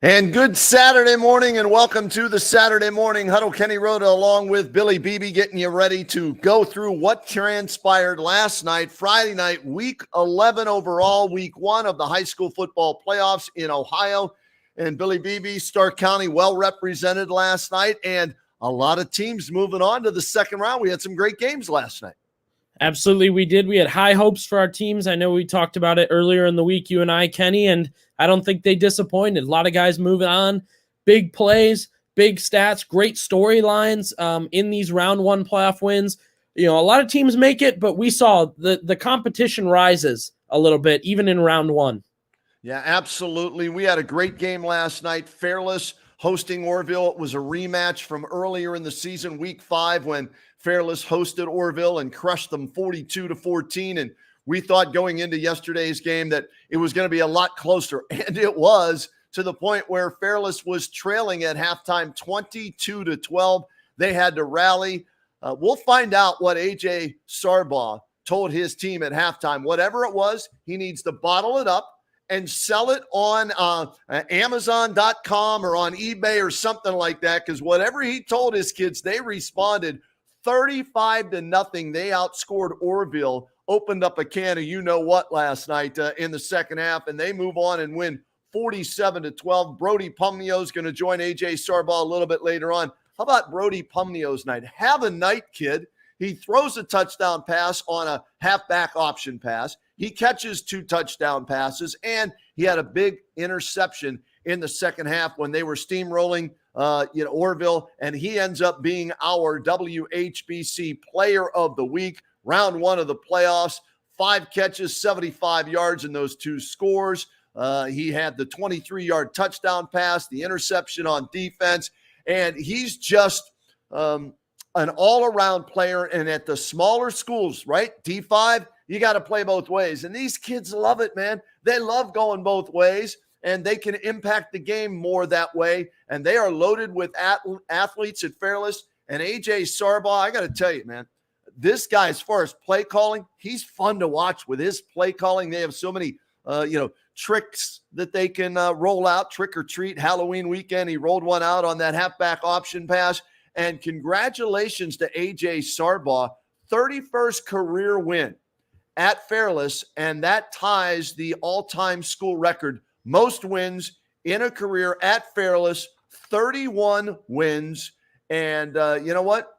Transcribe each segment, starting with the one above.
And good Saturday morning, and welcome to the Saturday Morning Huddle. Kenny Rhoda along with Billy Beebe getting you ready to go through what transpired last night, Friday night, week 11 overall, week 1 of the high school football playoffs in Ohio. And Billy Beebe, Stark County, well represented last night, and a lot of teams moving on to the second round. We had some great games last night. Absolutely, we did. We had high hopes for our teams. I know we talked about it earlier in the week, you and I, Kenny, and I don't think they disappointed. A lot of guys moving on, big plays, big stats, great storylines in these round 1 playoff wins. You know, a lot of teams make it, but we saw the competition rises a little bit, even in round 1. Yeah, absolutely. We had a great game last night. Fairless hosting Orville. It was a rematch from earlier in the season, week 5, when Fairless hosted Orville and crushed them 42-14. And we thought going into yesterday's game that it was going to be a lot closer. And it was, to the point where Fairless was trailing at halftime 22-12. They had to rally. We'll find out what Ajay Sarbaugh told his team at halftime. Whatever it was, he needs to bottle it up and sell it on Amazon.com or on eBay or something like that, because whatever he told his kids, they responded 35-0. They outscored Orville, opened up a can of you-know-what last night in the second half, and they move on and win 47-12. Brody Pumneo's going to join Ajay Sarbaugh a little bit later on. How about Brody Pumneo's night? Have a night, kid. He throws a touchdown pass on a halfback option pass. He catches 2 touchdown passes, and he had a big interception in the second half when they were steamrolling Orville, and he ends up being our WHBC Player of the Week, round 1 of the playoffs. 5 catches, 75 yards in those 2 scores. He had the 23-yard touchdown pass, the interception on defense, and he's just an all-around player. And at the smaller schools, right, D5, you got to play both ways. And these kids love it, man. They love going both ways, and they can impact the game more that way. And they are loaded with athletes at Fairless. And Ajay Sarbaugh, I got to tell you, man, this guy, as far as play calling, he's fun to watch with his play calling. They have so many, tricks that they can roll out. Trick or treat, Halloween weekend. He rolled one out on that halfback option pass. And congratulations to Ajay Sarbaugh, 31st career win at Fairless, and that ties the all-time school record. Most wins in a career at Fairless, 31 wins. And you know what?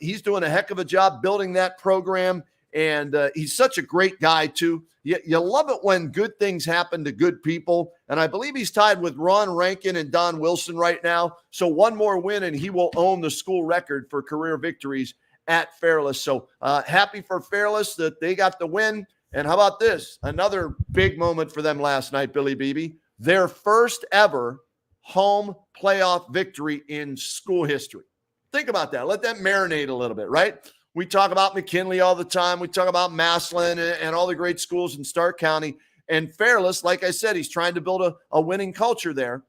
He's doing a heck of a job building that program, and he's such a great guy, too. You love it when good things happen to good people, and I believe he's tied with Ron Rankin and Don Wilson right now. So one more win, and he will own the school record for career victories at Fairless. So happy for Fairless that they got the win. And how about this? Another big moment for them last night, Billy Beebe. Their first ever home playoff victory in school history. Think about that. Let that marinate a little bit, right? We talk about McKinley all the time. We talk about Massillon and all the great schools in Stark County. And Fairless, like I said, he's trying to build a winning culture there.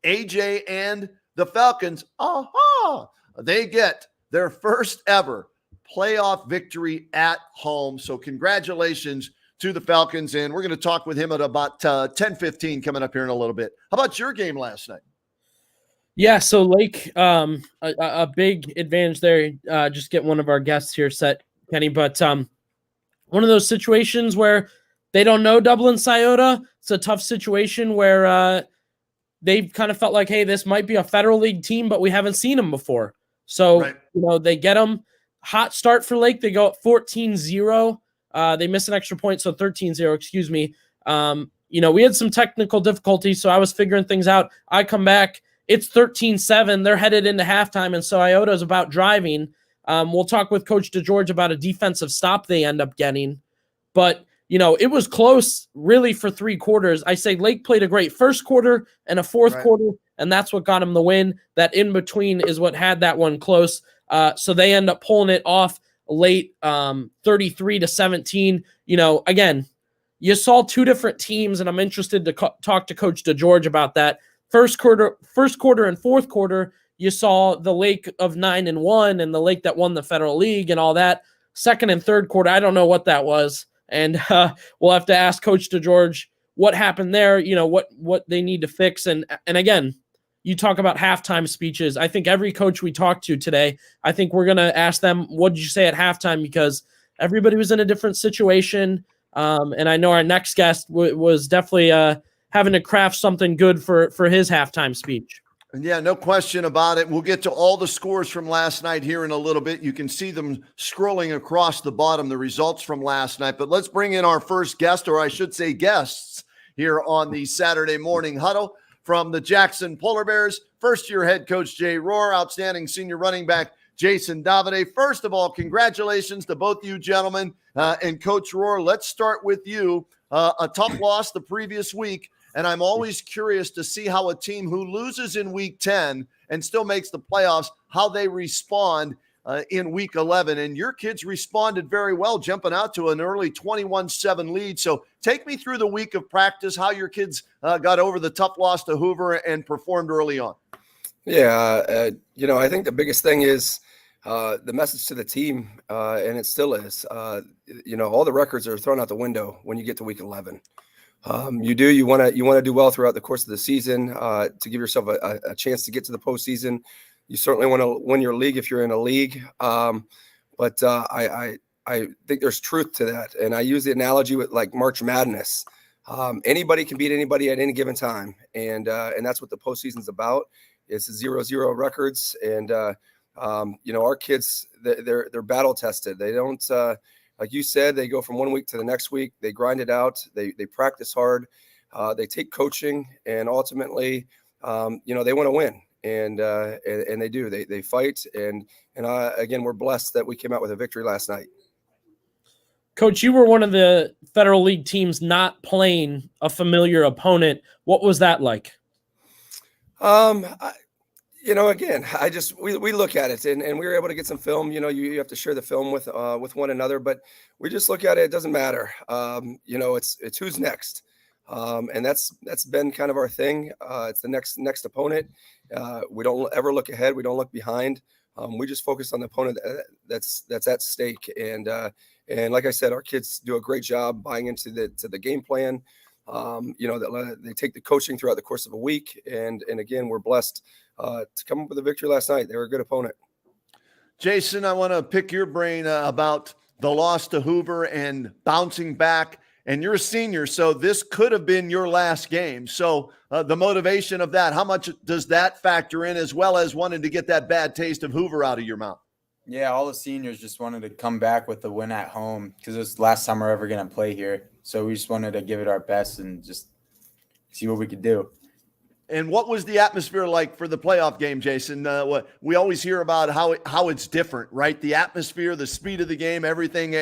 AJ and the Falcons, they get their first ever playoff victory at home. So congratulations to the Falcons. And we're going to talk with him at about 10:15 coming up here in a little bit. How about your game last night? Yeah, so Lake, a big advantage there. Just get one of our guests here set, Kenny. But one of those situations where they don't know Dublin Scioto. It's a tough situation where they've kind of felt like, hey, this might be a Federal League team, but we haven't seen them before. So, right. They get them. Hot start for Lake. They go at 14-0. They miss an extra point, so 13-0, excuse me. We had some technical difficulties, so I was figuring things out. I come back. It's 13-7. They're headed into halftime, and Scioto's about driving. We'll talk with Coach DeGeorge about a defensive stop they end up getting. But, it was close really for 3 quarters. I say Lake played a great first quarter and a fourth quarter, and that's what got them the win. That in between is what had that one close. So they end up pulling it off late, 33-17. Again, you saw 2 different teams, and I'm interested to talk to Coach DeGeorge about that. First quarter and fourth quarter, you saw the Lake of 9-1 and the Lake that won the Federal League and all that. Second and third quarter, I don't know what that was. And we'll have to ask Coach DeGeorge what happened there, what they need to fix. And again, you talk about halftime speeches. I think every coach we talked to today, I think we're going to ask them, what did you say at halftime? Because everybody was in a different situation. And I know our next guest was definitely having to craft something good for his halftime speech. Yeah, no question about it. We'll get to all the scores from last night here in a little bit. You can see them scrolling across the bottom, the results from last night. But let's bring in our first guest, or I should say guests, here on the Saturday morning huddle from the Jackson Polar Bears. First-year head coach Jay Rohr, outstanding senior running back Jason Davide. First of all, congratulations to both you gentlemen. And Coach Rohr, let's start with you. A tough loss the previous week. And I'm always curious to see how a team who loses in week 10 and still makes the playoffs, how they respond in week 11. And your kids responded very well, jumping out to an early 21-7 lead. So take me through the week of practice, how your kids got over the tough loss to Hoover and performed early on. Yeah, I think the biggest thing is the message to the team, and it still is, all the records are thrown out the window when you get to week 11. You want to do well throughout the course of the season to give yourself a chance to get to the postseason. You certainly want to win your league if you're in a league. But I think there's truth to that. And I use the analogy with like March Madness. Anybody can beat anybody at any given time. And that's what the postseason's about. It's 0-0 records. And, our kids, they're battle tested. They don't, like you said, they go from one week to the next week. They grind it out. They practice hard. They take coaching, and ultimately, they want to win, and they do. They fight, and again, we're blessed that we came out with a victory last night. Coach, you were one of the Federal League teams not playing a opponent. What was that like? Again, we look at it and we were able to get some film. You have to share the film with one another, but we just look at it. It doesn't matter. It's who's next. And that's been kind of our thing. It's the next opponent. We don't ever look ahead. We don't look behind. We just focus on the opponent that's at stake. And like I said, our kids do a great job buying into the game plan. That they take the coaching throughout the course of a week. And again, we're blessed to come up with a victory last night. They were a good opponent. Jason, I want to pick your brain about the loss to Hoover and bouncing back. And you're a senior, so this could have been your last game. So the motivation of that, how much does that factor in, as well as wanting to get that bad taste of Hoover out of your mouth? Yeah, all the seniors just wanted to come back with the win at home because it was the last time we're ever going to play here. So we just wanted to give it our best and just see what we could do. And what was the atmosphere like for the playoff game, Jason? What we always hear about how it's different, right? The atmosphere, the speed of the game, everything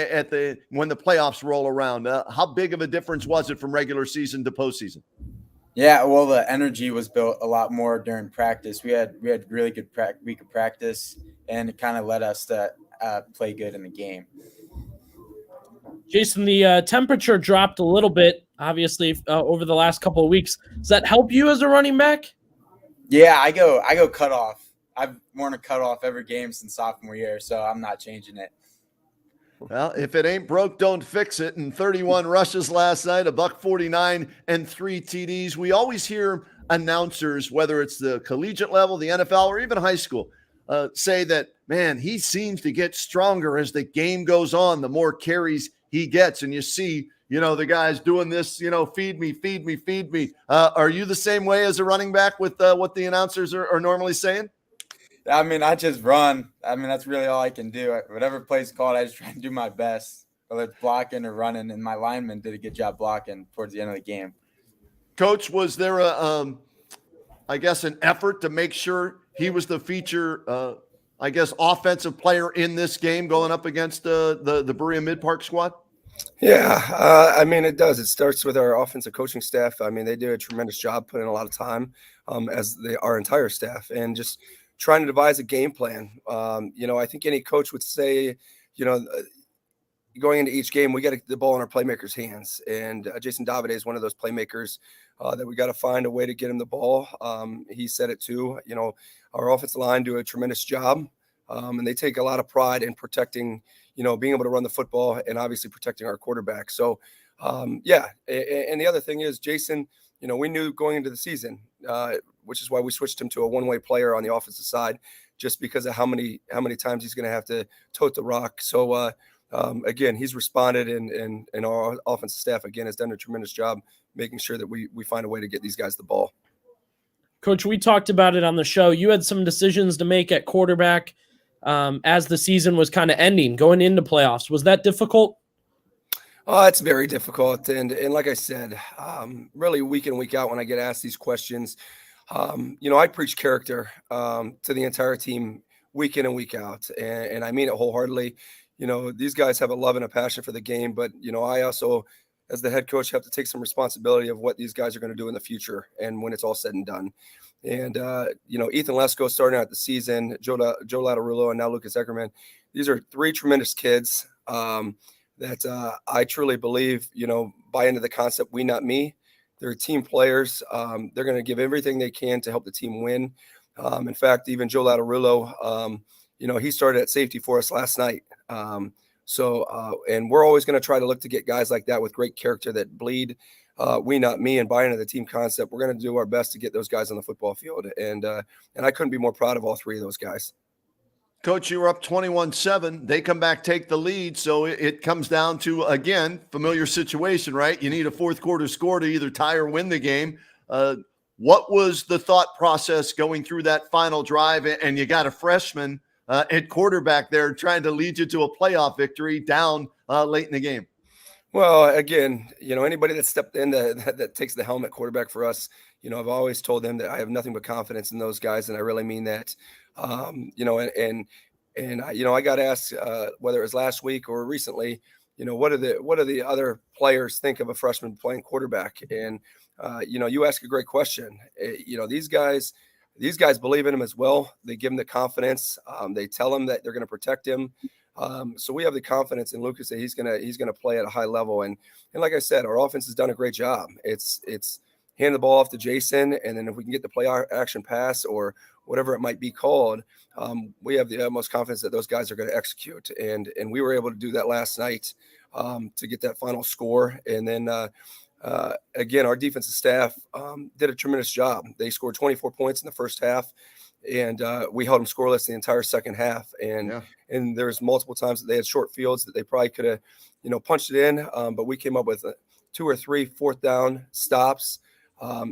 when the playoffs roll around. How big of a difference was it from regular season to postseason? Yeah, well, the energy was built a lot more during practice. We had really good week of practice, and it kind of led us to play good in the game. Jason, the temperature dropped a little bit, obviously, over the last couple of weeks. Does that help you as a running back? Yeah, I go cutoff. I've worn a cutoff every game since sophomore year, so I'm not changing it. Well, if it ain't broke, don't fix it. And 31 rushes last night, $149 and 3 TDs. We always hear announcers, whether it's the collegiate level, the NFL, or even high school, say that, man, he seems to get stronger as the game goes on, the more carries he gets. And you see, the guys doing this, feed me, feed me, feed me. Are you the same way as a running back with what the announcers are normally saying? I mean, I just run. I mean, that's really all I can do. Whatever play's called, I just try to do my best, whether it's blocking or running. And my lineman did a good job blocking towards the end of the game. Coach, was there an effort to make sure he was the feature, offensive player in this game going up against the Berea Mid-Park squad? Yeah, I mean, it does. It starts with our offensive coaching staff. I mean, they do a tremendous job, putting a lot of time, as our entire staff, and just trying to devise a game plan. I think any coach would say, you know, going into each game, we got to get the ball in our playmakers' hands. And Jason Davide is one of those playmakers that we got to find a way to get him the ball. He said it too. Our offensive line do a tremendous job, and they take a lot of pride in protecting, being able to run the football and obviously protecting our quarterback. So, yeah. And the other thing is, Jason, we knew going into the season, which is why we switched him to a one-way player on the offensive side, just because of how many times he's going to have to tote the rock. So, again, he's responded, and our offensive staff, again, has done a tremendous job making sure that we find a way to get these guys the ball. Coach, we talked about it on the show. You had some decisions to make at quarterback as the season was kind of ending, going into playoffs. Was that difficult? Oh, it's very difficult. And like I said, really week in, week out, when I get asked these questions, I preach character to the entire team week in and week out. And I mean it wholeheartedly. These guys have a love and a passion for the game, but, I also, as the head coach, have to take some responsibility of what these guys are going to do in the future and when it's all said and done. And, Ethan Lesko starting out the season, Joe Lattarulo, and now Lucas Eckerman. These are three tremendous kids that I truly believe, buy into the concept, we, not me. They're team players. They're going to give everything they can to help the team win. In fact, even Joe Lattarulo, he started at safety for us last night. And we're always going to try to look to get guys like that with great character that bleed we, not me, and buy into the team concept. We're going to do our best to get those guys on the football field. And I couldn't be more proud of all three of those guys. Coach, you were up 21-7. They come back, take the lead. So it comes down to, again, familiar situation, right? You need a fourth quarter score to either tie or win the game. What was the thought process going through that final drive? And you got a freshman at quarterback there trying to lead you to a playoff victory down late in the game. Well, again, anybody that stepped in that takes the helmet quarterback for us, I've always told them that I have nothing but confidence in those guys, and I really mean that. I got asked whether it was last week or recently, what do the other players think of a freshman playing quarterback? And you ask a great question. These guys believe in him as well. They give him the confidence. They tell him that they're going to protect him. So we have the confidence in Lucas that he's gonna play at a high level. And like I said, our offense has done a great job. It's hand the ball off to Jason, and then if we can get the play action pass or whatever it might be called, we have the utmost confidence that those guys are going to execute. And we were able to do that last night to get that final score. And then again, our defensive staff did a tremendous job. They scored 24 points in the first half, and we held them scoreless the entire second half. And there's multiple times that they had short fields that they probably could have, punched it in. But we came up with 2 or 3 fourth down stops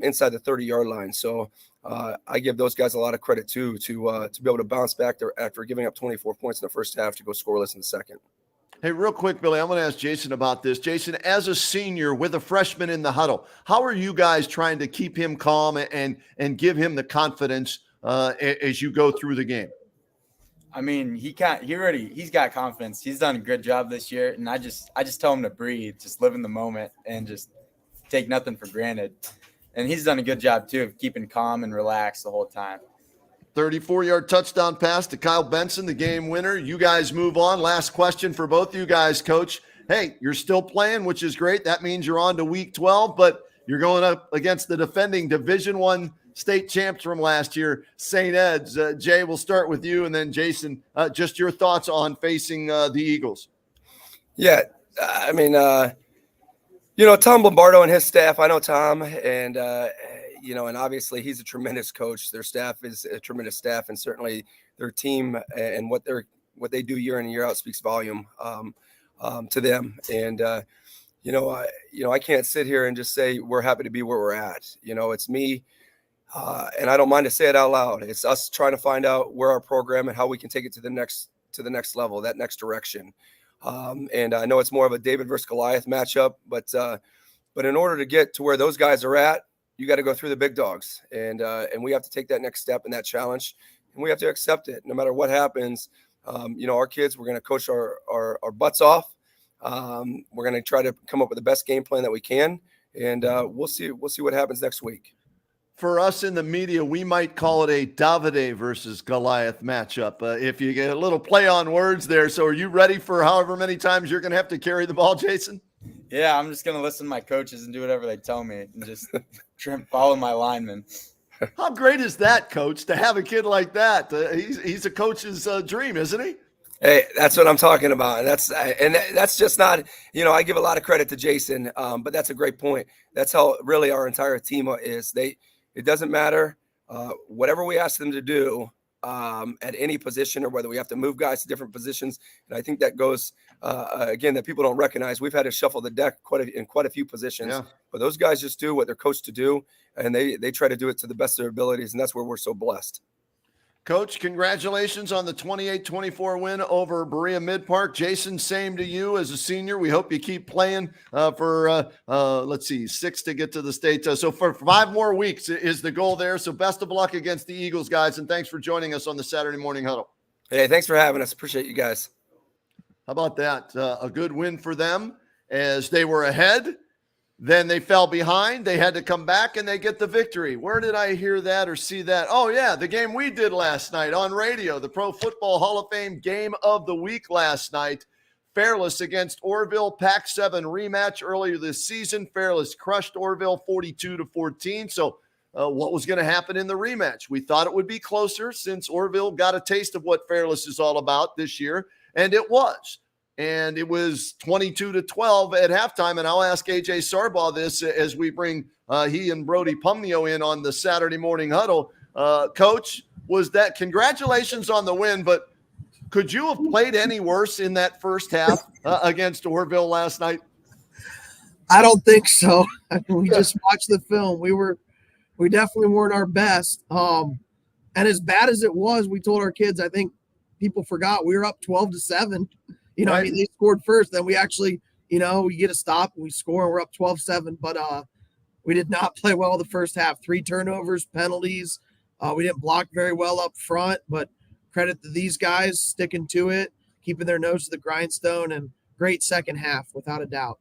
inside the 30-yard line. So I give those guys a lot of credit too, to be able to bounce back there after giving up 24 points in the first half to go scoreless in the second. Hey, real quick, Billy, I'm going to ask Jason about this. Jason, as a senior with a freshman in the huddle, how are you guys trying to keep him calm and give him the confidence as you go through the game? I mean, he's got confidence. He's done a good job this year, and I just tell him to breathe, just live in the moment, and just take nothing for granted. And he's done a good job too of keeping calm and relaxed the whole time. 34-yard touchdown pass to Kyle Benson, the game winner. You guys move on. Last question for both you guys, Coach. Hey, you're still playing, which is great. That means you're on to week 12, but you're going up against the defending Division I state champs from last year, St. Ed's. Jay, we'll start with you, and then Jason, just your thoughts on facing the Eagles. Yeah, I mean, Tom Lombardo and his staff, I know Tom, and, and obviously he's a tremendous coach. Their staff is a tremendous staff, and certainly their team and what they do year in and year out speaks volume to them. And, I can't sit here and just say we're happy to be where we're at. It's me. And I don't mind to say it out loud. It's us trying to find out where our program and how we can take it to the next level, that next direction. And I know it's more of a David versus Goliath matchup, but in order to get to where those guys are at, you got to go through the big dogs, and we have to take that next step in that challenge, and we have to accept it no matter what happens. Our kids, we're going to coach our butts off. We're going to try to come up with the best game plan that we can, and we'll see what happens next week. For us in the media, we might call it a Davide versus Goliath matchup. If you get a little play on words there. So are you ready for however many times you're going to have to carry the ball, Jason? Yeah, I'm just going to listen to my coaches and do whatever they tell me and just try and follow my linemen. How great is that, Coach, to have a kid like that? He's a coach's dream, isn't he? Hey, that's what I'm talking about. And that's just not, I give a lot of credit to Jason, but that's a great point. That's how really our entire team is. It doesn't matter whatever we ask them to do at any position, or whether we have to move guys to different positions. And I think that goes again, that people don't recognize. We've had to shuffle the deck in quite a few positions, but those guys just do what they're coached to do, and they try to do it to the best of their abilities, and that's where we're so blessed. Coach, congratulations on the 28-24 win over Berea Mid-Park. Jason, same to you as a senior. We hope you keep playing for, 6 to get to the state. So for 5 more weeks is the goal there. So best of luck against the Eagles, guys, and thanks for joining us on the Saturday Morning Huddle. Hey, thanks for having us. Appreciate you guys. How about that? A good win for them as they were ahead. Then they fell behind. They had to come back, and they get the victory. Where did I hear that or see that? Oh, yeah, the game we did last night on radio, the Pro Football Hall of Fame Game of the Week last night. Fairless against Orville, Pac-7 rematch earlier this season. Fairless crushed Orville 42-14. So what was going to happen in the rematch? We thought it would be closer since Orville got a taste of what Fairless is all about this year, and it was. And it was 22-12 at halftime. And I'll ask Ajay Sarbaugh this as we bring he and Brody Pumnio in on the Saturday Morning Huddle. Coach, congratulations on the win, but could you have played any worse in that first half against Orville last night? I don't think so. We just watched the film. We definitely weren't our best. And as bad as it was, we told our kids, I think people forgot we were up 12-7. Right. I mean, they scored first, then we actually, we get a stop and we score and we're up 12-7, but we did not play well the first half. 3 turnovers, penalties. We didn't block very well up front, but credit to these guys sticking to it, keeping their nose to the grindstone, and great second half, without a doubt.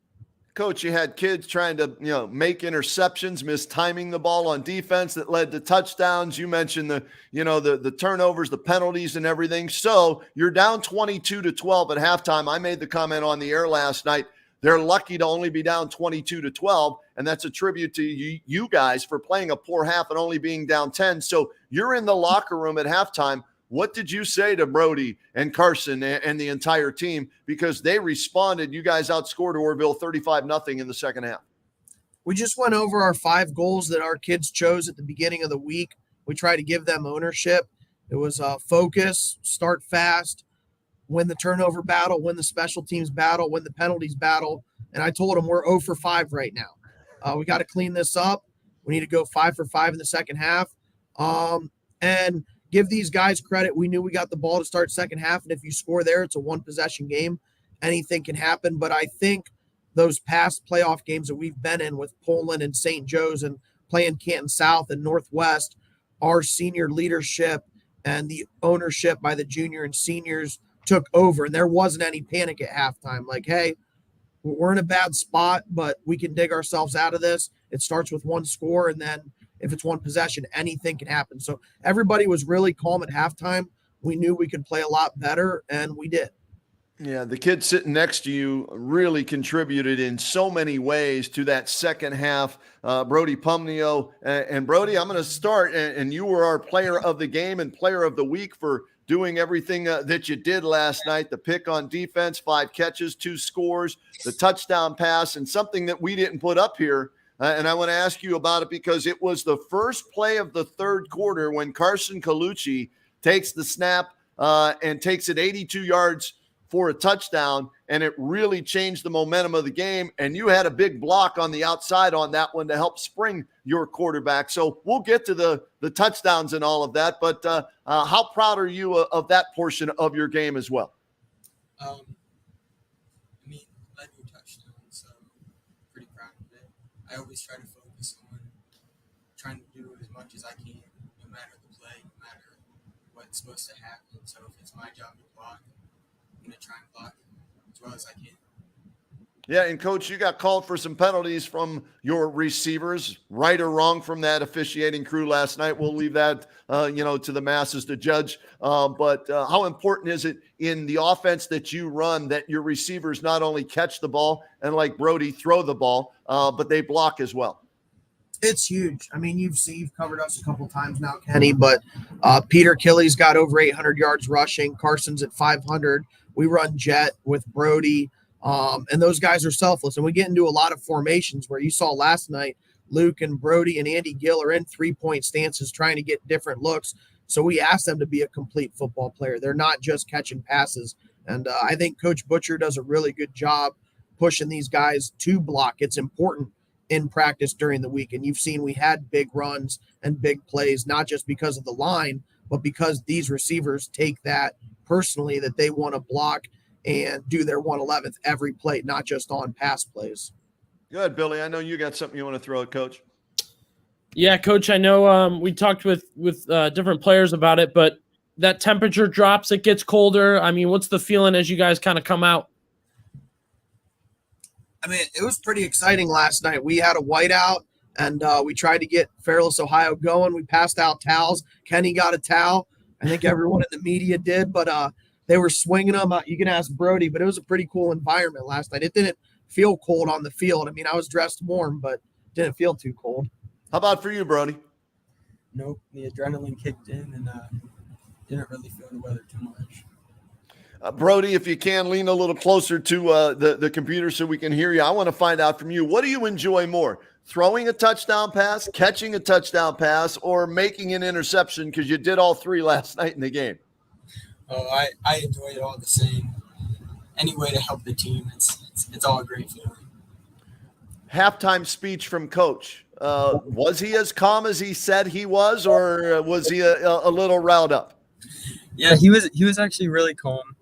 Coach, you had kids trying to, make interceptions, mistiming the ball on defense that led to touchdowns. You mentioned the turnovers, the penalties and everything. So you're down 22-12 at halftime. I made the comment on the air last night. They're lucky to only be down 22-12. And that's a tribute to you guys for playing a poor half and only being down 10. So you're in the locker room at halftime. What did you say to Brody and Carson and the entire team? Because they responded. You guys outscored Orville 35-0 in the second half. We just went over our 5 goals that our kids chose at the beginning of the week. We tried to give them ownership. It was focus, start fast, win the turnover battle, win the special teams battle, win the penalties battle. And I told them we're 0 for 5 right now. We got to clean this up. We need to go 5 for 5 in the second half. And give these guys credit. We knew we got the ball to start second half, and if you score there, it's a 1-possession game. Anything can happen, but I think those past playoff games that we've been in with Poland and St. Joe's and playing Canton South and Northwest, our senior leadership and the ownership by the junior and seniors took over, and there wasn't any panic at halftime. Like, hey, we're in a bad spot, but we can dig ourselves out of this. It starts with 1 score, and then if it's 1 possession, anything can happen. So everybody was really calm at halftime. We knew we could play a lot better, and we did. Yeah, the kid sitting next to you really contributed in so many ways to that second half. Brody Pumnio. And Brody, I'm going to start. And you were our player of the game and player of the week for doing everything that you did last night. The pick on defense, 5 catches, 2 scores, the touchdown pass, and something that we didn't put up here. And I want to ask you about it because it was the first play of the third quarter when Carson Colucci takes the snap and takes it 82 yards for a touchdown, and it really changed the momentum of the game. And you had a big block on the outside on that one to help spring your quarterback. So we'll get to the touchdowns and all of that, but how proud are you of that portion of your game as well? Led your touchdown, so pretty proud of it. I always try to focus on trying to do as much as I can, no matter the play, no matter what's supposed to happen. So if it's my job to block, I'm going to try and block as well as I can. Yeah, and Coach, you got called for some penalties from your receivers, right or wrong from that officiating crew last night. We'll leave that, to the masses to judge. But how important is it in the offense that you run that your receivers not only catch the ball and, like Brody, throw the ball, but they block as well? It's huge. I mean, you've covered us a couple times now, Kenny, but Peter Kelly's got over 800 yards rushing. Carson's at 500. We run jet with Brody. And those guys are selfless. And we get into a lot of formations where you saw last night, Luke and Brody and Andy Gill are in 3-point stances trying to get different looks. So we ask them to be a complete football player. They're not just catching passes. And I think Coach Butcher does a really good job pushing these guys to block. It's important in practice during the week. And you've seen we had big runs and big plays, not just because of the line, but because these receivers take that personally, that they want to block and do their 111th every play, not just on pass plays. Good, Billy. I know you got something you want to throw at Coach. Yeah, Coach, I know we talked with different players about it, but that temperature drops, it gets colder. I mean, what's the feeling as you guys kind of come out? I mean, it was pretty exciting last night. We had a whiteout, and we tried to get Fairless, Ohio going. We passed out towels. Kenny got a towel. I think everyone in the media did, but they were swinging them. You can ask Brody, but it was a pretty cool environment last night. It didn't feel cold on the field. I mean, I was dressed warm, but didn't feel too cold. How about for you, Brody? Nope, the adrenaline kicked in and didn't really feel the weather too much. Brody, if you can, lean a little closer to the computer so we can hear you. I want to find out from you, what do you enjoy more? Throwing a touchdown pass, catching a touchdown pass, or making an interception, because you did all three last night in the game? Oh, I enjoy it all the same. Any way to help the team, it's all a great feeling. Halftime speech from Coach. Was he as calm as he said he was, or was he a little riled up? Yeah, he was actually really calm.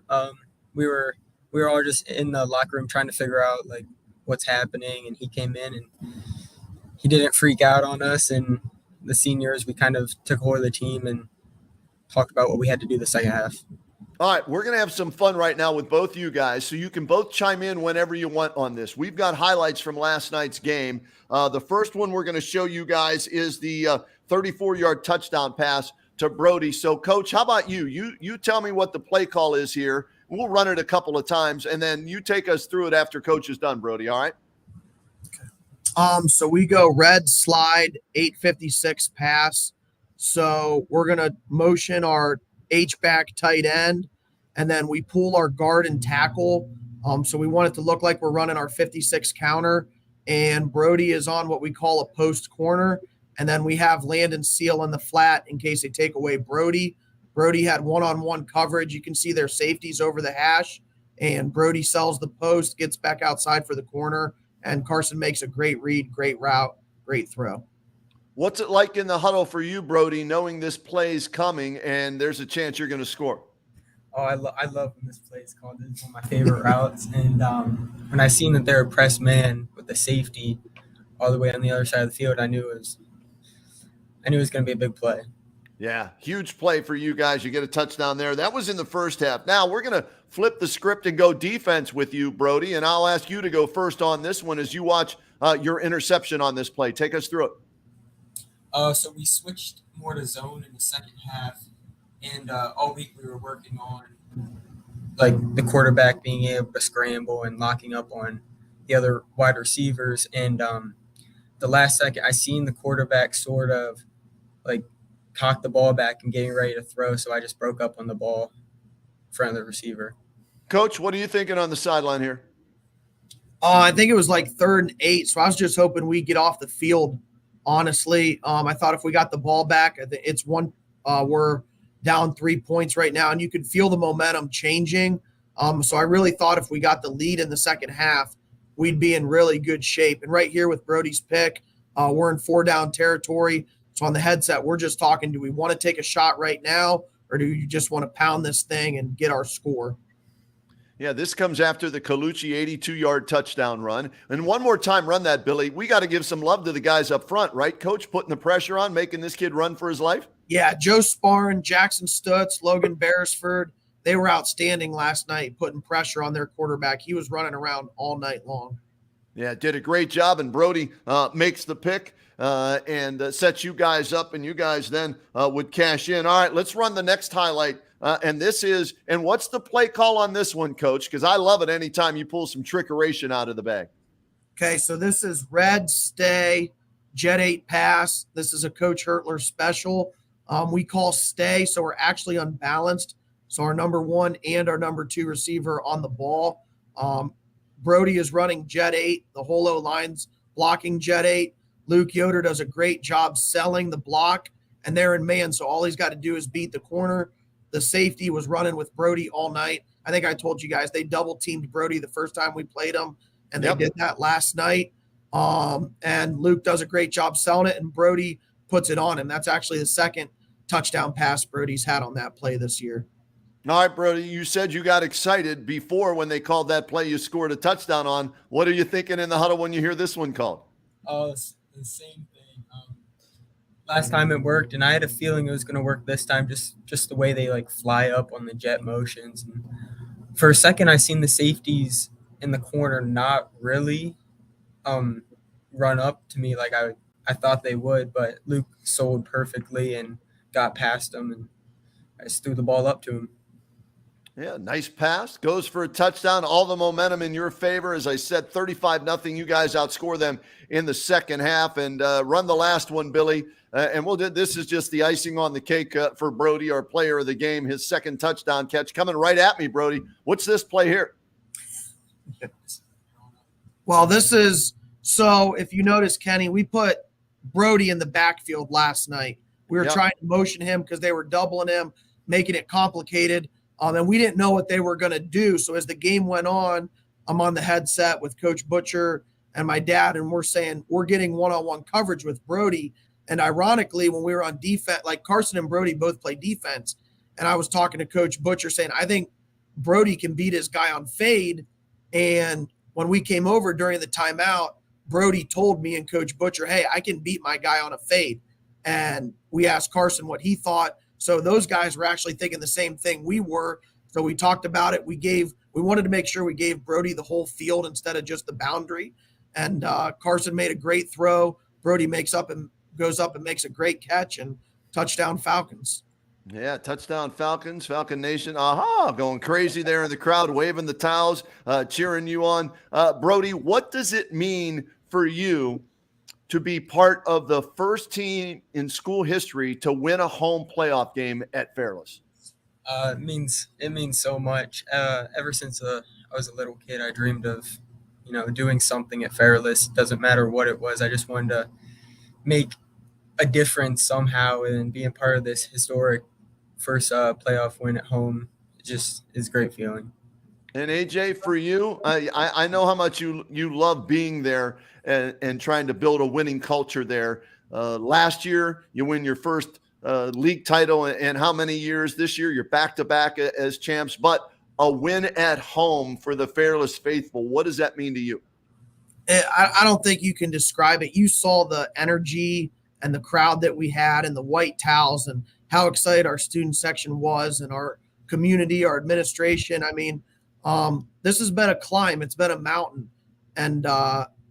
We were all just in the locker room trying to figure out like what's happening, and he came in and he didn't freak out on us. And the seniors, we kind of took hold of the team and talked about what we had to do the second half. All right, we're going to have some fun right now with both you guys, so you can both chime in whenever you want on this. We've got highlights from last night's game. The first one we're going to show you guys is the 34-yard touchdown pass to Brody. So, Coach, how about you? You tell me what the play call is here. We'll run it a couple of times, and then you take us through it after Coach is done, Brody, all right? So we go red slide, 856 pass. So we're going to motion our H-back tight end, and then we pull our guard and tackle. So we want it to look like we're running our 56 counter, and Brody is on what we call a post corner. And then we have Landon Seal in the flat in case they take away Brody. Brody had one-on-one coverage. You can see their safeties over the hash, and Brody sells the post, gets back outside for the corner, and Carson makes a great read, great route, great throw. What's it like in the huddle for you, Brody, knowing this play's coming and there's a chance you're going to score? Oh, I love when this play is called. This is one of my favorite routes. And when I seen that they were press man with the safety all the way on the other side of the field, I knew it was going to be a big play. Yeah, huge play for you guys. You get a touchdown there. That was in the first half. Now we're going to flip the script and go defense with you, Brody, and I'll ask you to go first on this one as you watch your interception on this play. Take us through it. So we switched more to zone in the second half, and all week we were working on like the quarterback being able to scramble and locking up on the other wide receivers. And the last second, I seen the quarterback sort of like cock the ball back and getting ready to throw, so I just broke up on the ball in front of the receiver. Coach, what are you thinking on the sideline here? I think it was like 3rd and 8, so I was just hoping we get off the field. Honestly, I thought if we got the ball back, it's one. We're down 3 points right now, and you could feel the momentum changing. So I really thought if we got the lead in the second half, we'd be in really good shape. And right here with Brody's pick, we're in 4-down territory. So on the headset, we're just talking, do we want to take a shot right now, or do you just want to pound this thing and get our score? Yeah, this comes after the Colucci 82-yard touchdown run. And one more time, run that, Billy. We got to give some love to the guys up front, right? Coach putting the pressure on, making this kid run for his life? Yeah, Joe Sparn, Jackson Stutz, Logan Beresford, they were outstanding last night, putting pressure on their quarterback. He was running around all night long. Yeah, did a great job, and Brody makes the pick and sets you guys up, and you guys then would cash in. All right, let's run the next highlight, and this is – and what's the play call on this one, Coach? Because I love it anytime you pull some trickeration out of the bag. Okay, so this is red, stay, jet 8 pass. This is a Coach Hurtler special. We call stay, so we're actually unbalanced. So our number 1 and our number 2 receiver on the ball. Brody is running jet 8. The whole O-line's blocking jet 8. Luke Yoder does a great job selling the block, and they're in man, so all he's got to do is beat the corner. The safety was running with Brody all night. I think I told you guys they double-teamed Brody the first time we played him, and they did that last night. And Luke does a great job selling it, and Brody puts it on him. That's actually the second touchdown pass Brody's had on that play this year. All right, Brody, you said you got excited before when they called that play you scored a touchdown on. What are you thinking in the huddle when you hear this one called? Oh, it's the same thing. Last time it worked, and I had a feeling it was going to work this time, just the way they like fly up on the jet motions. And for a second, I seen the safeties in the corner not really run up to me like I thought they would, but Luke sold perfectly and got past them, and I just threw the ball up to him. Yeah, nice pass. Goes for a touchdown. All the momentum in your favor. As I said, 35-0. You guys outscore them in the second half. And run the last one, Billy. And we'll do. This is just the icing on the cake for Brody, our player of the game. His second touchdown catch coming right at me, Brody. What's this play here? Well, this is – so if you notice, Kenny, we put Brody in the backfield last night. We were trying to motion him because they were doubling him, making it complicated. And we didn't know what they were going to do. So as the game went on, I'm on the headset with Coach Butcher and my dad, and we're saying we're getting one-on-one coverage with Brody. And ironically, when we were on defense, like Carson and Brody both play defense, and I was talking to Coach Butcher saying, I think Brody can beat his guy on fade. And when we came over during the timeout, Brody told me and Coach Butcher, hey, I can beat my guy on a fade. And we asked Carson what he thought. So those guys were actually thinking the same thing we were. So we talked about it. We wanted to make sure we gave Brody the whole field instead of just the boundary. And Carson made a great throw. Brody goes up and makes a great catch, and touchdown Falcons. Yeah, touchdown Falcons, Falcon Nation. Aha, going crazy there in the crowd, waving the towels, cheering you on. Brody, what does it mean for you to be part of the first team in school history to win a home playoff game at Fairless? It means so much. Ever since I was a little kid, I dreamed of, doing something at Fairless. Doesn't matter what it was. I just wanted to make a difference somehow, and being part of this historic first playoff win at home just is a great feeling. And AJ, for you, I know how much you love being there and trying to build a winning culture there. Last year, you win your first league title in how many years? This year, you're back-to-back as champs, but a win at home for the Fairless faithful. What does that mean to you? I don't think you can describe it. You saw the energy and the crowd that we had and the white towels and how excited our student section was and our community, our administration. I mean, this has been a climb. It's been a mountain. And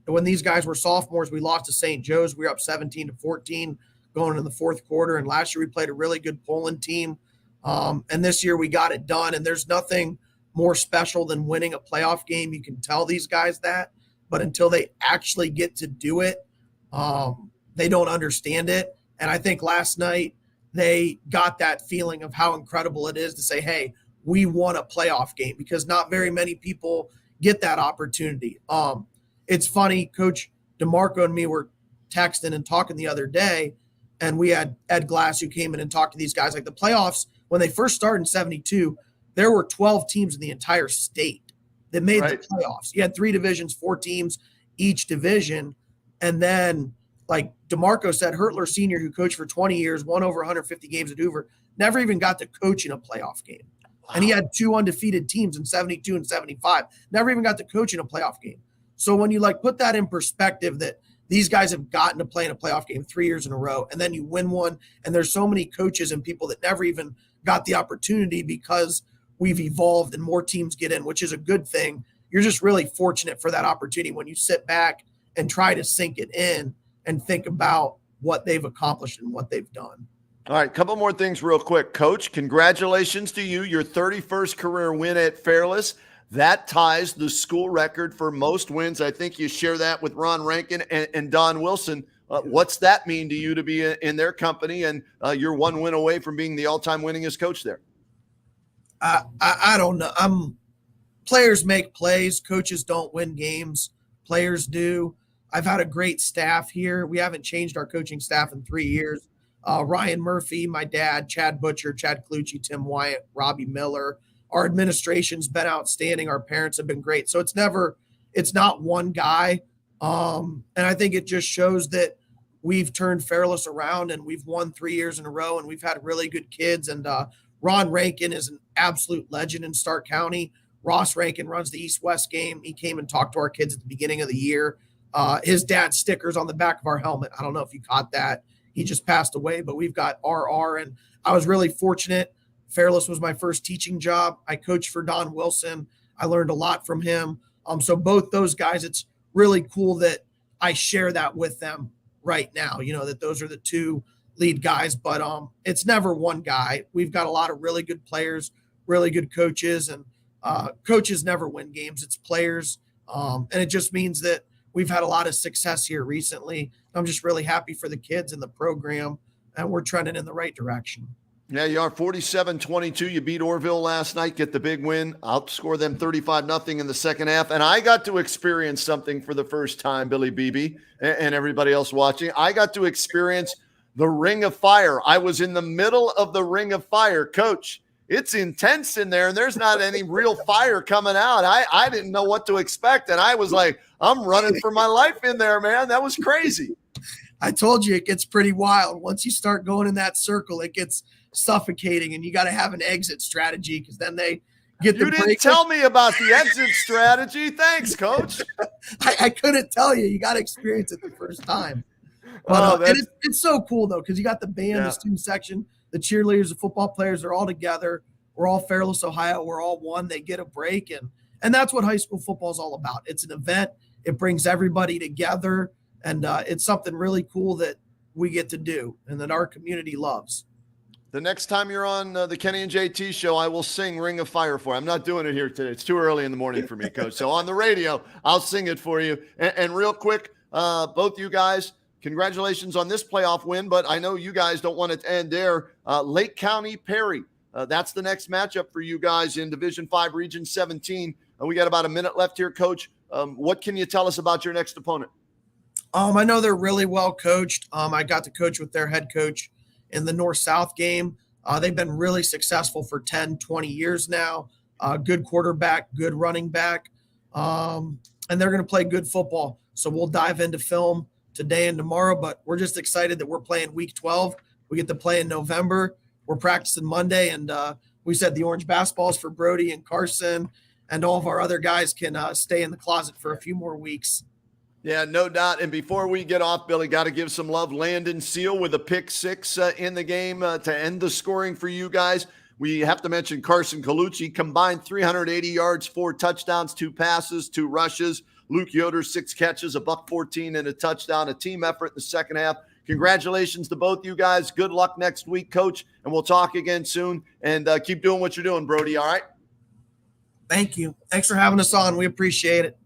when these guys were sophomores, we lost to St. Joe's. We were up 17-14 going into the fourth quarter. And last year we played a really good Poland team. And this year we got it done. And there's nothing more special than winning a playoff game. You can tell these guys that. But until they actually get to do it, they don't understand it. And I think last night they got that feeling of how incredible it is to say, hey, we won a playoff game, because not very many people get that opportunity. It's funny, Coach DeMarco and me were texting and talking the other day, and we had Ed Glass who came in and talked to these guys. Like the playoffs, when they first started in 72, there were 12 teams in the entire state that made the playoffs. You had 3 divisions, 4 teams each division. And then, like DeMarco said, Hurtler Sr., who coached for 20 years, won over 150 games at Hoover, never even got to coach in a playoff game. Wow. And he had 2 undefeated teams in 72 and 75. Never even got to coach in a playoff game. So when you put that in perspective, that these guys have gotten to play in a playoff game 3 years in a row, and then you win one, and there's so many coaches and people that never even got the opportunity because we've evolved and more teams get in, which is a good thing. You're just really fortunate for that opportunity when you sit back and try to sink it in and think about what they've accomplished and what they've done. All right, couple more things real quick. Coach, congratulations to you. Your 31st career win at Fairless. That ties the school record for most wins. I think you share that with Ron Rankin and Don Wilson. What's that mean to you to be in their company, and you're one win away from being the all-time winningest coach there? I don't know. Players make plays. Coaches don't win games. Players do. I've had a great staff here. We haven't changed our coaching staff in 3 years. Ryan Murphy, my dad, Chad Butcher, Chad Clucci, Tim Wyatt, Robbie Miller. Our administration's been outstanding. Our parents have been great. So it's not one guy. And I think it just shows that we've turned Fairless around and we've won 3 years in a row and we've had really good kids. And Ron Rankin is an absolute legend in Stark County. Ross Rankin runs the East-West game. He came and talked to our kids at the beginning of the year. His dad's stickers on the back of our helmet. I don't know if you caught that. He just passed away, but we've got RR. And I was really fortunate. Fairless was my first teaching job. I coached for Don Wilson. I learned a lot from him. So both those guys, it's really cool that I share that with them right now, that those are the two lead guys, but it's never one guy. We've got a lot of really good players, really good coaches, and coaches never win games. It's players. And it just means that we've had a lot of success here recently. I'm just really happy for the kids and the program, and we're trending in the right direction. Yeah, you are 47-22. You beat Orville last night, get the big win, outscore them 35-0 in the second half. And I got to experience something for the first time, Billy Beebe and everybody else watching. I got to experience the Ring of Fire. I was in the middle of the Ring of Fire. Coach, it's intense in there, and there's not any real fire coming out. I didn't know what to expect, and I was like, I'm running for my life in there, man. That was crazy. I told you it gets pretty wild. Once you start going in that circle, it gets suffocating, and you got to have an exit strategy because then they get the break. You didn't tell me about the exit strategy. Thanks, Coach. I couldn't tell you. You got to experience it the first time. But and it's so cool, though, because you got the band, the student section, the cheerleaders, the football players, they're all together. We're all Fairless, Ohio. We're all one. They get a break, and that's what high school football is all about. It's an event. It brings everybody together, and it's something really cool that we get to do and that our community loves. The next time you're on the Kenny and JT show, I will sing Ring of Fire for you. I'm not doing it here today. It's too early in the morning for me, Coach. So on the radio, I'll sing it for you. And real quick, both you guys, congratulations on this playoff win, but I know you guys don't want it to end there. Lake County Perry, that's the next matchup for you guys in Division 5, Region 17. We got about a minute left here, Coach. What can you tell us about your next opponent? I know they're really well coached. I got to coach with their head coach in the North-South game. They've been really successful for 10, 20 years now. Good quarterback, good running back, and they're going to play good football. So we'll dive into film today and tomorrow, but we're just excited that we're playing week 12. We get to play in November. We're practicing Monday, and we said the orange basketballs for Brody and Carson, and all of our other guys can stay in the closet for a few more weeks. Yeah, no doubt. And before we get off, Billy, got to give some love. Landon Seal with a pick six in the game to end the scoring for you guys. We have to mention Carson Colucci, combined 380 yards, 4 touchdowns, 2 passes, 2 rushes. Luke Yoder, 6 catches, $114 and a touchdown, a team effort in the second half. Congratulations to both you guys. Good luck next week, Coach, and we'll talk again soon. And keep doing what you're doing, Brody, all right? Thank you. Thanks for having us on. We appreciate it.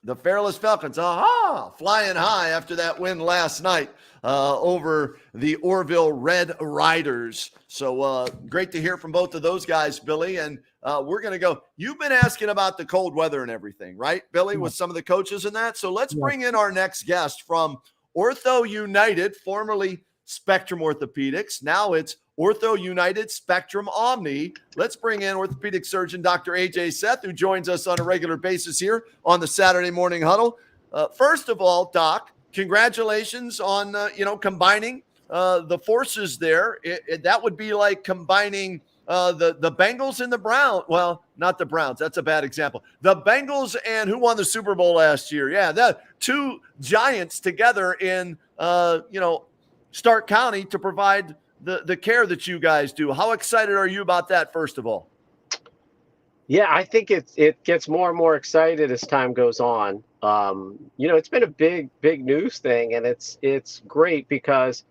The Fairless Falcons, flying high after that win last night over the Orville Red Riders. So great to hear from both of those guys, Billy. And we're going to go. You've been asking about the cold weather and everything, right, Billy, with some of the coaches and that. So let's bring in our next guest from Ortho United, formerly Spectrum Orthopedics. Now it's Ortho United Spectrum Omni. Let's bring in orthopedic surgeon Dr. Ajay Seth, who joins us on a regular basis here on the Saturday Morning Huddle. First of all, Doc, congratulations on combining the forces there. That would be like combining the Bengals and the Browns. Well, not the Browns. That's a bad example. The Bengals and who won the Super Bowl last year? Yeah, the 2 giants together in Stark County to provide the care that you guys do. How excited are you about that, first of all? Yeah, I think it gets more and more excited as time goes on. It's been a big news thing, and it's great because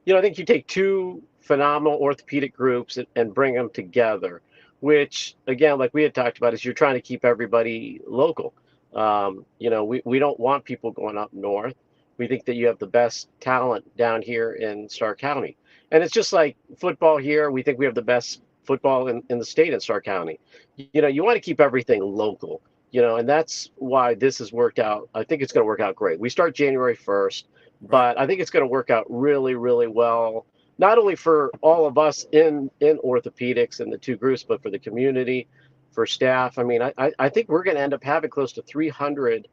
I think you take two phenomenal orthopedic groups and bring them together, which again, like we had talked about, is you're trying to keep everybody local. We don't want people going up north. We think that you have the best talent down here in Stark County. And it's just like football here. We think we have the best football in the state in Stark County. You want to keep everything local, and that's why this has worked out. I think it's going to work out great. We start January 1st, but I think it's going to work out really, really well, not only for all of us in orthopedics and the two groups, but for the community, for staff. I mean, I think we're going to end up having close to 300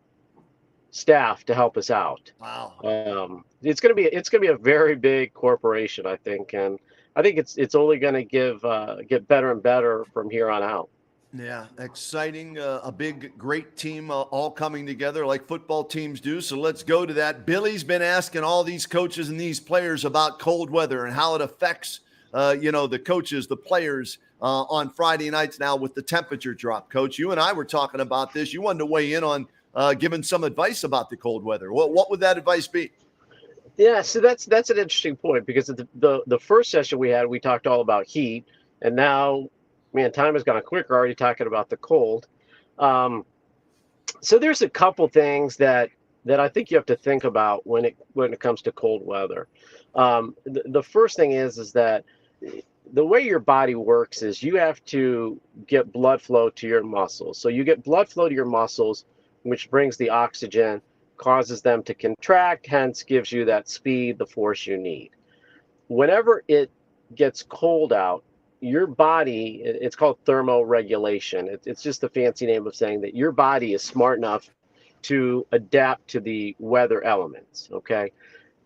staff to help us out. Wow. It's going to be a very big corporation, I think, and I think it's only going to get better and better from here on out. Yeah, exciting. A big, great team all coming together like football teams do. So let's go to that. Billy's been asking all these coaches and these players about cold weather and how it affects, the coaches, the players on Friday nights now with the temperature drop. Coach, you and I were talking about this. You wanted to weigh in on giving some advice about the cold weather. What would that advice be? Yeah, so that's an interesting point because the first session we had, we talked all about heat, and now, man, time has gone quicker. Already talking about the cold. So there's a couple things that I think you have to think about when it comes to cold weather. The first thing is that the way your body works is you have to get blood flow to your muscles. So you get blood flow to your muscles, which brings the oxygen, causes them to contract, hence gives you that speed, the force you need. Whenever it gets cold out, your body, it's called thermoregulation. It's just a fancy name of saying that your body is smart enough to adapt to the weather elements, okay?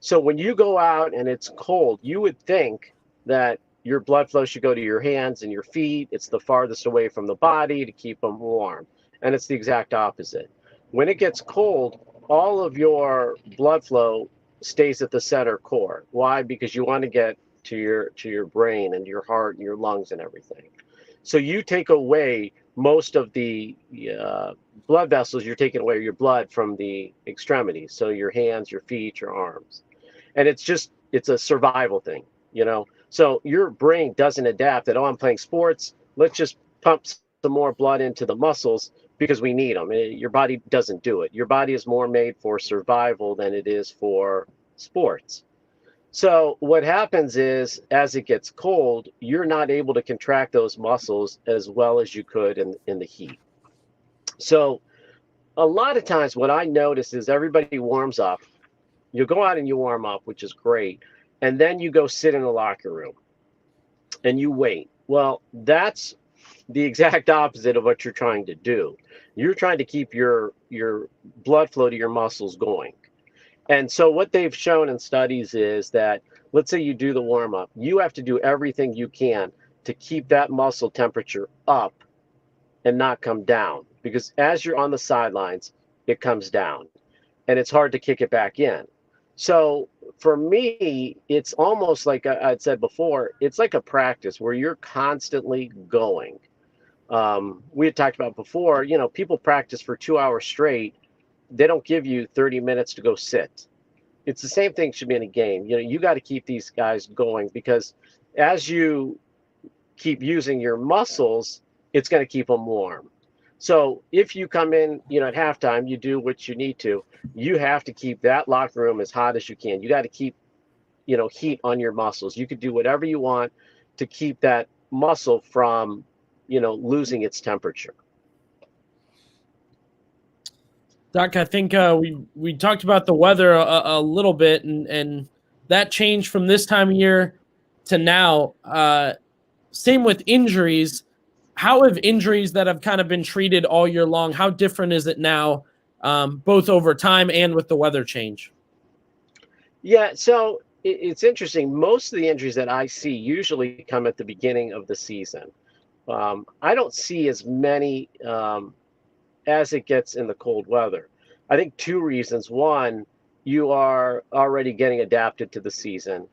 So when you go out and it's cold, you would think that your blood flow should go to your hands and your feet. It's the farthest away from the body to keep them warm. And it's the exact opposite. When it gets cold, all of your blood flow stays at the center core. Why? Because you want to get to your brain and your heart and your lungs and everything. So you take away most of the blood vessels. You're taking away your blood from the extremities. So your hands, your feet, your arms. And it's a survival thing, So your brain doesn't adapt that, I'm playing sports. Let's just pump some more blood into the muscles because we need them. Your body doesn't do it. Your body is more made for survival than it is for sports. So what happens is, as it gets cold, you're not able to contract those muscles as well as you could in the heat. So a lot of times what I notice is everybody warms up. You go out and you warm up, which is great. And then you go sit in the locker room and you wait. Well, that's the exact opposite of what you're trying to do. You're trying to keep your blood flow to your muscles going. And so what they've shown in studies is that, let's say you do the warm up, you have to do everything you can to keep that muscle temperature up and not come down, because as you're on the sidelines, it comes down and it's hard to kick it back in. So for me, it's almost like I'd said before, it's like a practice where you're constantly going. We had talked about before, people practice for 2 hours straight. They don't give you 30 minutes to go sit. It's the same thing should be in a game. You got to keep these guys going, because as you keep using your muscles, it's going to keep them warm. So if you come in, at halftime, you do what you need to. You have to keep that locker room as hot as you can. You got to keep, heat on your muscles. You could do whatever you want to keep that muscle from, losing its temperature. Doc, I think we talked about the weather a little bit, and that changed from this time of year to now. Same with injuries. How have injuries that have kind of been treated all year long, how different is it now, both over time and with the weather change? Yeah, so it's interesting. Most of the injuries that I see usually come at the beginning of the season. I don't see as many as it gets in the cold weather. I think two reasons. One, you are already getting adapted to the season.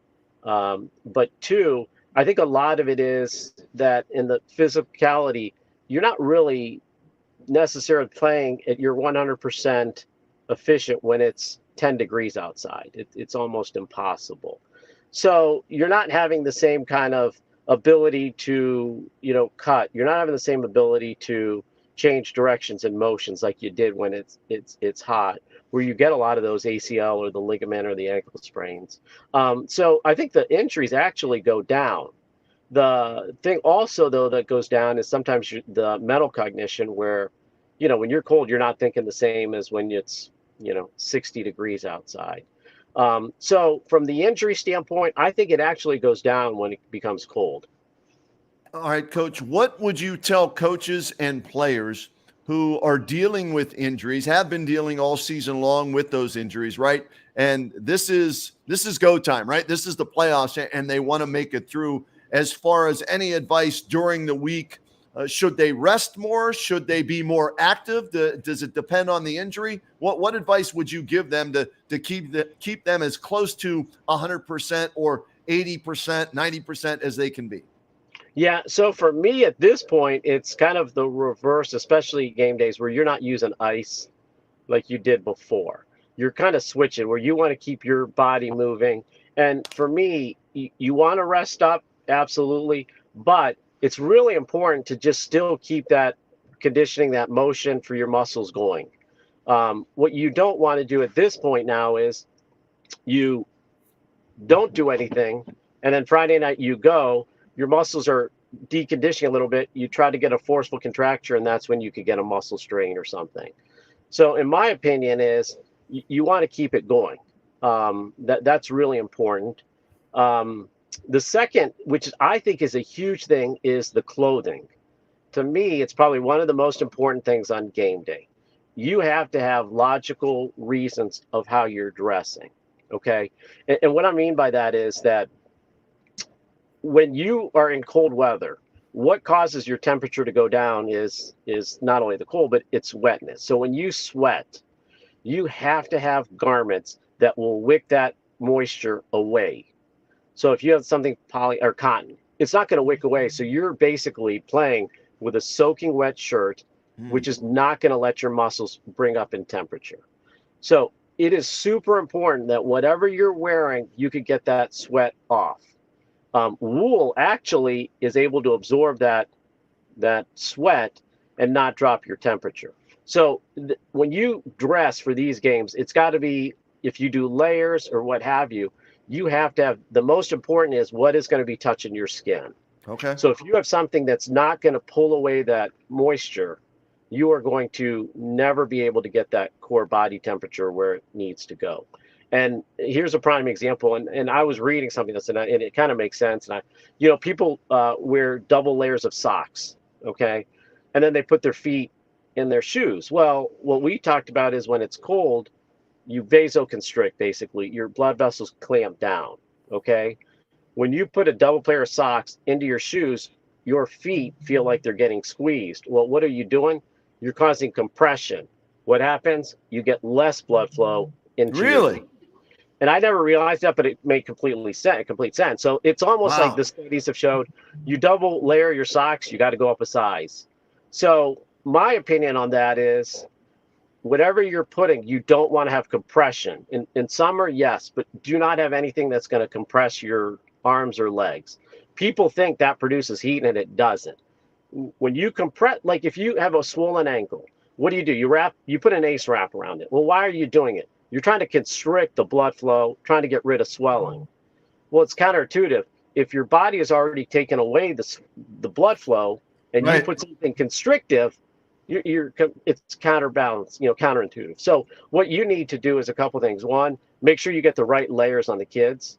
But two, I think a lot of it is that in the physicality, you're not really necessarily playing at your 100% efficient when it's 10 degrees outside. It's almost impossible. So you're not having the same kind of ability to, cut. You're not having the same ability to change directions and motions like you did when it's hot, where you get a lot of those ACL or the ligament or the ankle sprains. So I think the injuries actually go down. The thing also, though, that goes down is sometimes the mental cognition where, when you're cold, you're not thinking the same as when it's, 60 degrees outside. So from the injury standpoint, I think it actually goes down when it becomes cold. All right, Coach, what would you tell coaches and players who are dealing with injuries, have been dealing all season long with those injuries, right? And this is go time, right? This is the playoffs, and they want to make it through. As far as any advice during the week, should they rest more? Should they be more active? Does it depend on the injury? What advice would you give them to keep them as close to 100% or 80%, 90% as they can be? Yeah, so for me at this point, it's kind of the reverse, especially game days where you're not using ice like you did before. You're kind of switching where you want to keep your body moving. And for me, you want to rest up, absolutely, but it's really important to just still keep that conditioning, that motion for your muscles going. What you don't want to do at this point now is you don't do anything, and then Friday night you go, your muscles are deconditioning a little bit. You try to get a forceful contracture, and that's when you could get a muscle strain or something. So in my opinion is you want to keep it going. That's really important. The second, which I think is a huge thing, is the clothing. To me, it's probably one of the most important things on game day. You have to have logical reasons of how you're dressing, okay? And what I mean by that is that when you are in cold weather, what causes your temperature to go down is not only the cold, but it's wetness. So when you sweat, you have to have garments that will wick that moisture away. So if you have something poly or cotton, it's not going to wick away. So you're basically playing with a soaking wet shirt, which is not going to let your muscles bring up in temperature. So it is super important that whatever you're wearing, you could get that sweat off. Wool actually is able to absorb that sweat and not drop your temperature. So when you dress for these games, it's got to be, if you do layers or what have you, you have to have, the most important is what is going to be touching your skin. Okay. So if you have something that's not going to pull away that moisture, you are going to never be able to get that core body temperature where it needs to go. And here's a prime example. And I was reading something that's, and it kind of makes sense. And people wear double layers of socks. Okay. And then they put their feet in their shoes. Well, what we talked about is when it's cold, you vasoconstrict, basically. Your blood vessels clamp down. Okay. When you put a double pair of socks into your shoes, your feet feel like they're getting squeezed. Well, what are you doing? You're causing compression. What happens? You get less blood flow into your feet. And I never realized that, but it made complete sense. So it's almost like the studies have showed you double layer your socks, you got to go up a size. So my opinion on that is whatever you're putting, you don't want to have compression. In summer, yes, but do not have anything that's going to compress your arms or legs. People think that produces heat, and it doesn't. When you compress, like if you have a swollen ankle, what do? You put an ACE wrap around it. Well, why are you doing it? You're trying to constrict the blood flow, trying to get rid of swelling. Well, it's counterintuitive. If your body has already taken away the blood flow and you put something constrictive, it's counterbalanced, counterintuitive. So what you need to do is a couple things. One, make sure you get the right layers on the kids.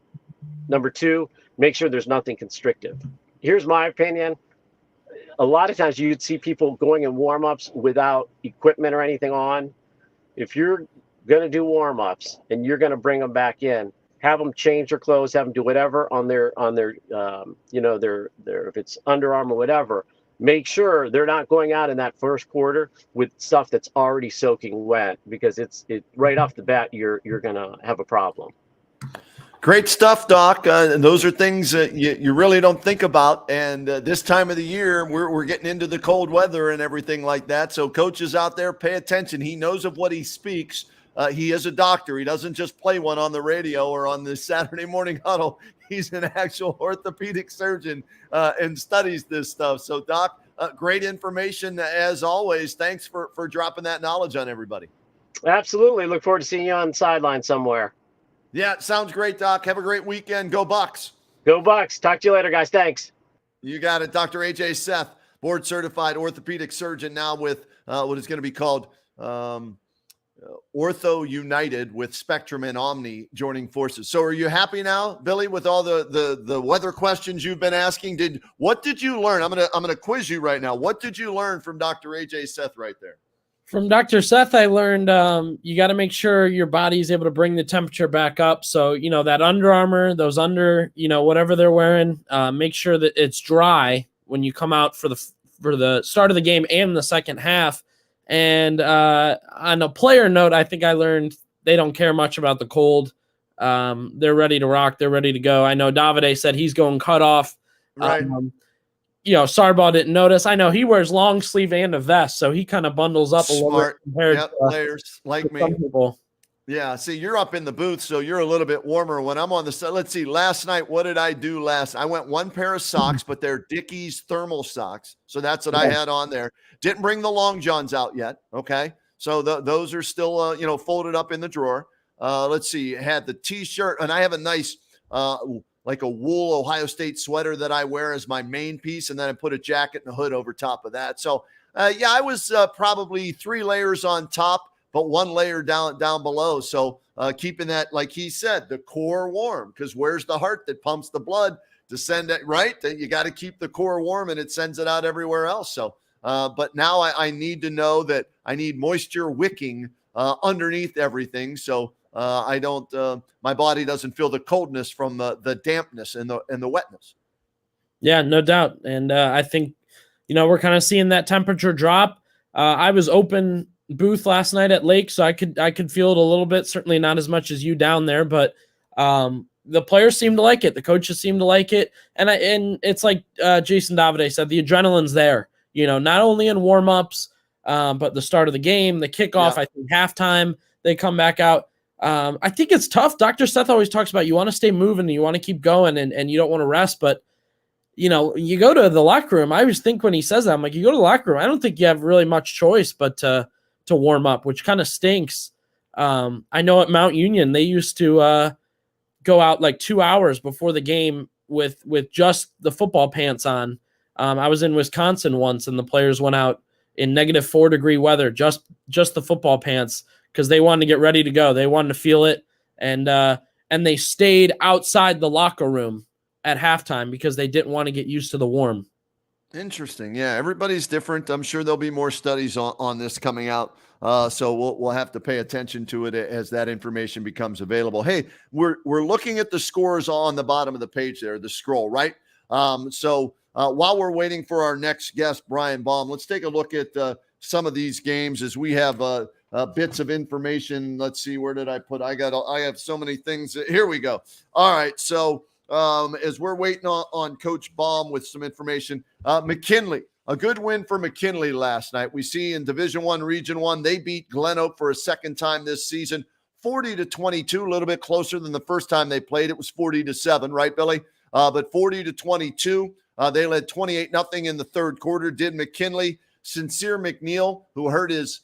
Number two, make sure there's nothing constrictive. Here's my opinion. A lot of times you'd see people going in warm-ups without equipment or anything on. If you're going to do warm-ups and you're going to bring them back in, have them change their clothes, have them do whatever on their if it's underarm or whatever. Make sure they're not going out in that first quarter with stuff that's already soaking wet, because it right off the bat you're going to have a problem. Great stuff, Doc. And those are things that you really don't think about. And this time of the year, we're getting into the cold weather and everything like that. So coaches out there, pay attention. He knows of what he speaks. He is a doctor. He doesn't just play one on the radio or on the Saturday morning huddle. He's an actual orthopedic surgeon and studies this stuff. So, Doc, great information as always. Thanks for dropping that knowledge on everybody. Absolutely. Look forward to seeing you on the sideline somewhere. Yeah, sounds great, Doc. Have a great weekend. Go Bucks. Go Bucks. Talk to you later, guys. Thanks. You got it. Dr. Ajay Seth, board-certified orthopedic surgeon, now with what is going to be called Ortho United, with Spectrum and Omni joining forces. So are you happy now, Billy, with all the weather questions you've been asking? What did you learn? I'm gonna quiz you right now. What did you learn from Dr. Ajay Seth right there? From Dr. Seth, I learned you got to make sure your body is able to bring the temperature back up. So, that Under Armour, those whatever they're wearing, make sure that it's dry when you come out for the start of the game and the second half. And on a player note, I think I learned they don't care much about the cold. They're ready to rock. They're ready to go. I know Davide said he's going cut off. Right. Sarbaugh didn't notice. I know he wears long sleeve and a vest, so he kind of bundles up a little bit compared to layers like me. Some people. Yeah, see, you're up in the booth, so you're a little bit warmer. When I'm on the side, let's see, last night, what did I do I went one pair of socks, but they're Dickies thermal socks. So that's what I had on there. Didn't bring the long johns out yet, okay? So those are still, folded up in the drawer. Let's see, had the T-shirt, and I have a nice like a wool Ohio State sweater that I wear as my main piece, and then I put a jacket and a hood over top of that. So, I was probably 3 layers on top, but 1 layer down below. So keeping that, like he said, the core warm, because where's the heart that pumps the blood to send it, right? You got to keep the core warm, and it sends it out everywhere else. So, but now I need to know that I need moisture wicking underneath everything. So I don't, my body doesn't feel the coldness from the dampness and the wetness. Yeah, no doubt. And I think, we're kind of seeing that temperature drop. I was open booth last night at Lake, so I could feel it a little bit, certainly not as much as you down there, but the players seem to like it. The coaches seem to like it. And it's like Jason Davide said, the adrenaline's there, not only in warm-ups, but the start of the game, the kickoff, I think halftime, they come back out. I think it's tough. Dr. Seth always talks about you want to stay moving and you want to keep going and you don't want to rest. But, you go to the locker room. I always think when he says that, I'm like, you go to the locker room, I don't think you have really much choice but to warm up, which kind of stinks. I know at Mount Union, they used to go out like 2 hours before the game with just the football pants on. I was in Wisconsin once, and the players went out in -4 degree weather, just the football pants, because they wanted to get ready to go. They wanted to feel it, and they stayed outside the locker room at halftime because they didn't want to get used to the warm. Interesting. Yeah, everybody's different. I'm sure there'll be more studies on this coming out. So we'll have to pay attention to it as that information becomes available. Hey, we're looking at the scores on the bottom of the page there, the scroll, right? So while we're waiting for our next guest, Brian Baum, let's take a look at some of these games as we have bits of information. Let's see, where did I put? I have so many things. Here we go. All right. So as we're waiting on Coach Baum with some information, McKinley, a good win for McKinley last night. We see in Division I, Region 1, they beat Glen Oak for a second time this season, 40-22, a little bit closer than the first time they played. It was 40-7, right, Billy? But 40-22, they led 28-0 in the third quarter. Did McKinley. Sincere McNeil, who hurt his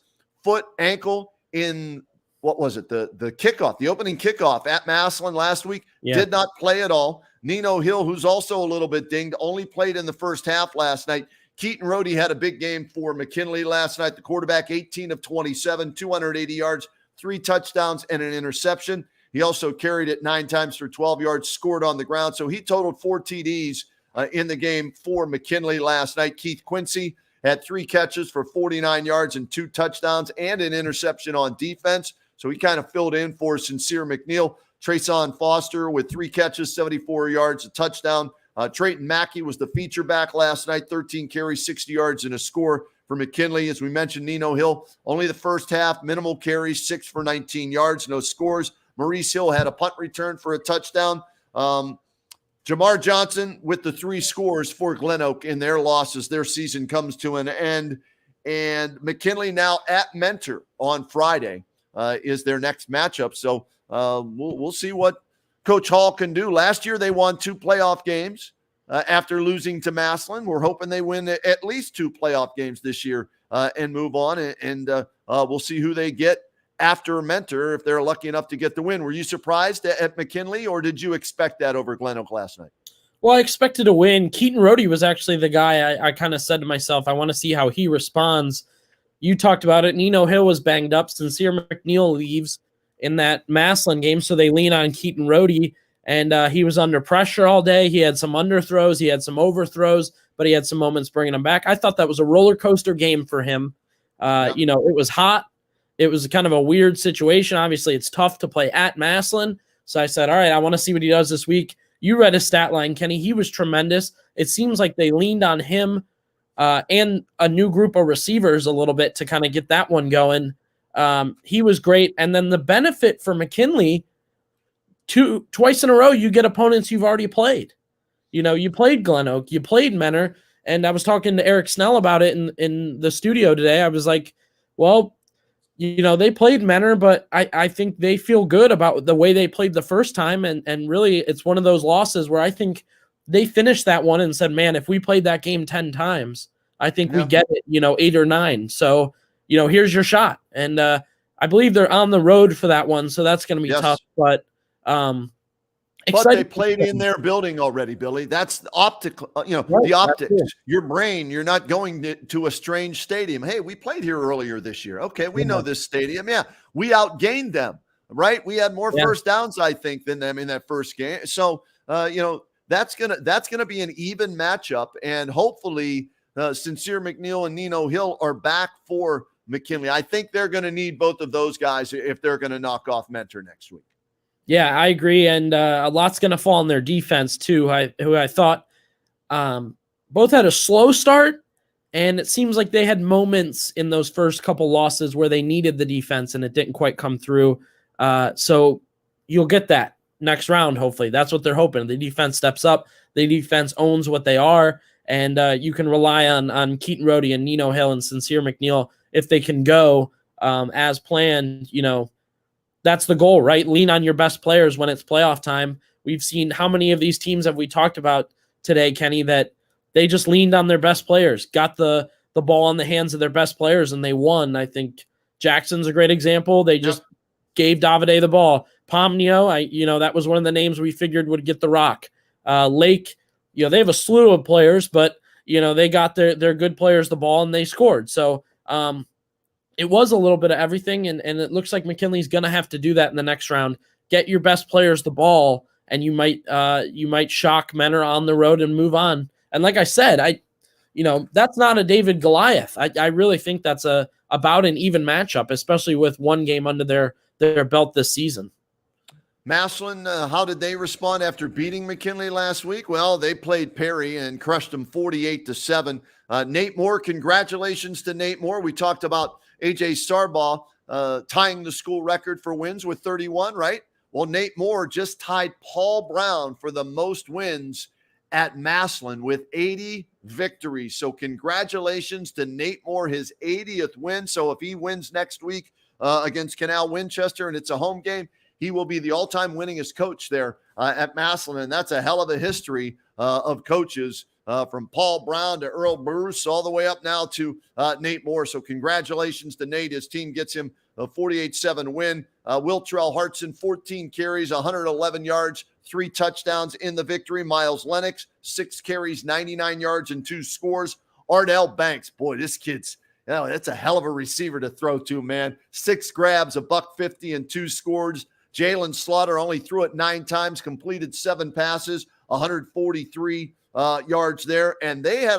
ankle in, what was it, the kickoff, the opening kickoff at Massillon last week, did not play at all. Nino Hill, who's also a little bit dinged, only played in the first half last night. Keaton Rohde had a big game for McKinley last night. The quarterback, 18 of 27, 280 yards, 3 touchdowns, and an interception. He also carried it 9 times for 12 yards, scored on the ground. So he totaled 4 TDs in the game for McKinley last night. Keith Quincy had 3 catches for 49 yards and 2 touchdowns and an interception on defense. So he kind of filled in for Sincere McNeil. Trayson Foster with 3 catches, 74 yards, a touchdown. Trayton Mackey was the feature back last night, 13 carries, 60 yards, and a score for McKinley. As we mentioned, Nino Hill, only the first half, minimal carries, 6 for 19 yards, no scores. Maurice Hill had a punt return for a touchdown. Jamar Johnson with the 3 scores for Glen Oak in their losses. Their season comes to an end. And McKinley now at Mentor on Friday is their next matchup. So we'll see what Coach Hall can do. Last year they won 2 playoff games after losing to Massillon. We're hoping they win at least 2 playoff games this year and move on. And we'll see who they get after Mentor if they're lucky enough to get the win. Were you surprised at McKinley, or did you expect that over Glen Oak last night? Well, I expected a win. Keaton Rohde was actually the guy I kind of said to myself, I want to see how he responds. You talked about it. Nino Hill was banged up. Sincere McNeil leaves in that Massillon game, so they lean on Keaton Rohde, and he was under pressure all day. He had some underthrows. He had some overthrows, but he had some moments bringing him back. I thought that was a roller coaster game for him. You know, it was hot. It was kind of a weird situation. Obviously, it's tough to play at Massillon. So I said, all right, I want to see what he does this week. You read his stat line, Kenny. He was tremendous. It seems like they leaned on him and a new group of receivers a little bit to kind of get that one going. He was great. And then the benefit for McKinley, twice in a row, you get opponents you've already played. You know, you played Glen Oak, you played Mentor. And I was talking to Eric Snell about it in the studio today. I was like, well, you know, they played Mentor, but I think they feel good about the way they played the first time. And really, it's one of those losses where I think they finished that one and said, man, if we played that game 10 times, I think we get it, 8 or 9. So, here's your shot. And I believe they're on the road for that one. So that's going to be tough. But they played in their building already, Billy. That's the optical, the optics. Your brain, you're not going to a strange stadium. Hey, we played here earlier this year. Okay, we know this stadium. Yeah, we outgained them, right? We had more first downs, I think, than them in that first game. So, that's gonna be an even matchup, and hopefully, Sincere McNeil and Nino Hill are back for McKinley. I think they're going to need both of those guys if they're going to knock off Mentor next week. Yeah, I agree, and a lot's going to fall on their defense too. Who I thought both had a slow start, and it seems like they had moments in those first couple losses where they needed the defense, and it didn't quite come through. So you'll get that next round, hopefully. That's what they're hoping. The defense steps up. The defense owns what they are, and you can rely on Keaton Rohde and Nino Hill and Sincere McNeil if they can go as planned. That's the goal, right? Lean on your best players when it's playoff time. We've seen how many of these teams have we talked about today, Kenny, that they just leaned on their best players, got the ball in the hands of their best players, and they won. I think Jackson's a great example. They just gave Davide the ball. Pomnio, that was one of the names we figured would get the rock. Lake, they have a slew of players, but, they got their good players the ball and they scored. So, it was a little bit of everything, and it looks like McKinley's going to have to do that in the next round. Get your best players the ball, and you might shock Mentor on the road and move on. And like I said, that's not a David Goliath. I really think that's about an even matchup, especially with one game under their belt this season. Massillon, how did they respond after beating McKinley last week? Well, they played Perry and crushed them 48-7. Nate Moore, congratulations to Nate Moore. We talked about Ajay Sarbaugh tying the school record for wins with 31, right? Well, Nate Moore just tied Paul Brown for the most wins at Massillon with 80 victories. So congratulations to Nate Moore, his 80th win. So if he wins next week against Canal Winchester and it's a home game, he will be the all-time winningest coach there at Massillon. And that's a hell of a history of coaches from Paul Brown to Earl Bruce all the way up now to Nate Moore. So congratulations to Nate. His team gets him a 48-7 win. Will Terrell Hartson, 14 carries, 111 yards, 3 touchdowns in the victory. Miles Lennox, 6 carries, 99 yards, and 2 scores. Ardell Banks, boy, this kid's that's a hell of a receiver to throw to, man. 6 grabs, $150, and 2 scores. Jalen Slaughter only threw it 9 times, completed 7 passes, 143 yards there. And they had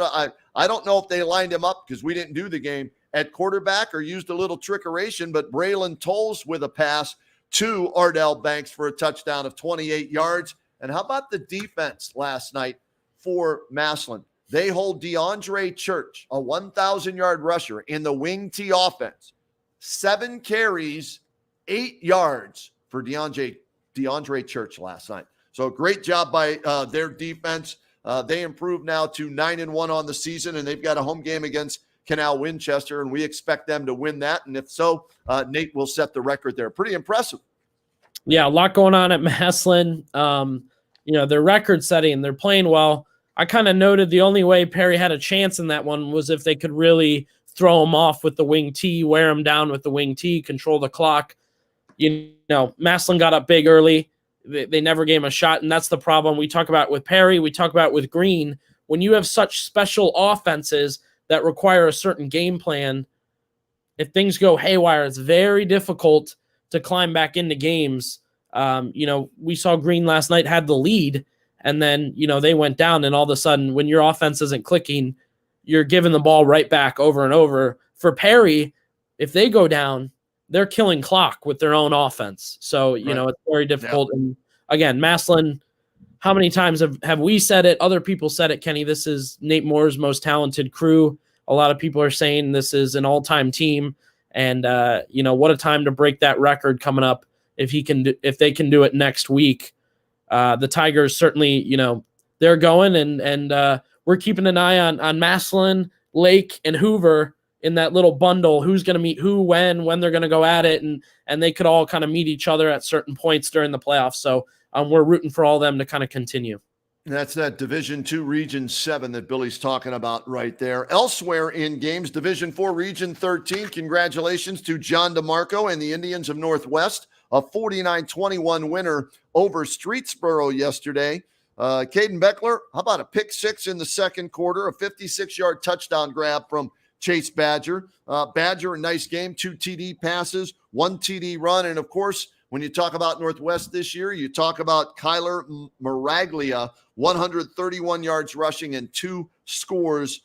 I don't know if they lined him up because we didn't do the game at quarterback or used a little trickeration, but Braylon Tolles with a pass to Ardell Banks for a touchdown of 28 yards. And how about the defense last night for Massillon? They hold DeAndre Church, a 1,000-yard rusher in the wing T offense, 7 carries, 8 yards for DeAndre Church last night. So great job by their defense. They improved now to 9-1 on the season, and they've got a home game against Canal Winchester, and we expect them to win that. And if so, Nate will set the record there. Pretty impressive. Yeah, a lot going on at Massillon. They're record setting. They're playing well. I kind of noted the only way Perry had a chance in that one was if they could really throw him off with the wing T, wear him down with the wing T, control the clock. Massillon got up big early. They never gave him a shot, and that's the problem we talk about with Perry, we talk about with Green. When you have such special offenses that require a certain game plan, if things go haywire, it's very difficult to climb back into games. We saw Green last night had the lead, and then, they went down, and all of a sudden, when your offense isn't clicking, you're giving the ball right back over and over. For Perry, if they go down, they're killing clock with their own offense. So, it's very difficult. Yeah. And again, Massillon, how many times have we said it? Other people said it, Kenny. This is Nate Moore's most talented crew. A lot of people are saying this is an all-time team. And, what a time to break that record coming up if they can do it next week. The Tigers certainly, they're going, and we're keeping an eye on Massillon, Lake, and Hoover in that little bundle. Who's going to meet who, when they're going to go at it, and they could all kind of meet each other at certain points during the playoffs. So we're rooting for all of them to kind of continue. That's that Division II Region 7 that Billy's talking about right there. Elsewhere in games, Division 4 Region 13, congratulations to John DeMarco and the Indians of Northwest, a 49-21 winner over Streetsboro yesterday. Caden Beckler, how about a pick six in the second quarter, a 56-yard touchdown grab from Chase Badger. Badger, a nice game, 2 TD passes, 1 TD run, and of course, when you talk about Northwest this year, you talk about Kyler Maraglia, 131 yards rushing and 2 scores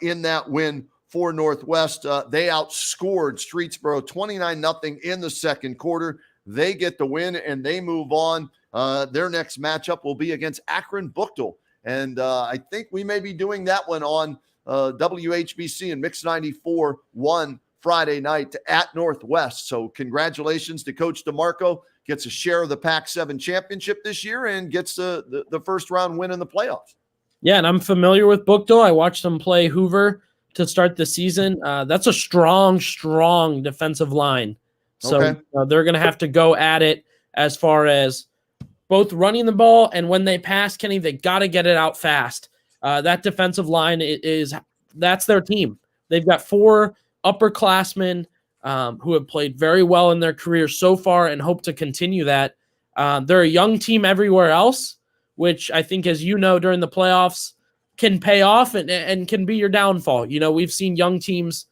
in that win for Northwest. They outscored Streetsboro 29-0 in the second quarter. They get the win, and they move on. Their next matchup will be against Akron Buchtel. And I think we may be doing that one on WHBC and Mix 94-1 Friday night at Northwest. So congratulations to Coach DeMarco. Gets a share of the Pac-7 championship this year and gets the first round win in the playoffs. Yeah, and I'm familiar with Buchtel. I watched them play Hoover to start the season. That's a strong defensive line. So they're going to have to go at it as far as both running the ball, and when they pass, Kenny, they got to get it out fast. That defensive line that's their team. They've got 4 upperclassmen who have played very well in their career so far and hope to continue that. They're a young team everywhere else, which I think, as you know, during the playoffs can pay off and can be your downfall. We've seen young teams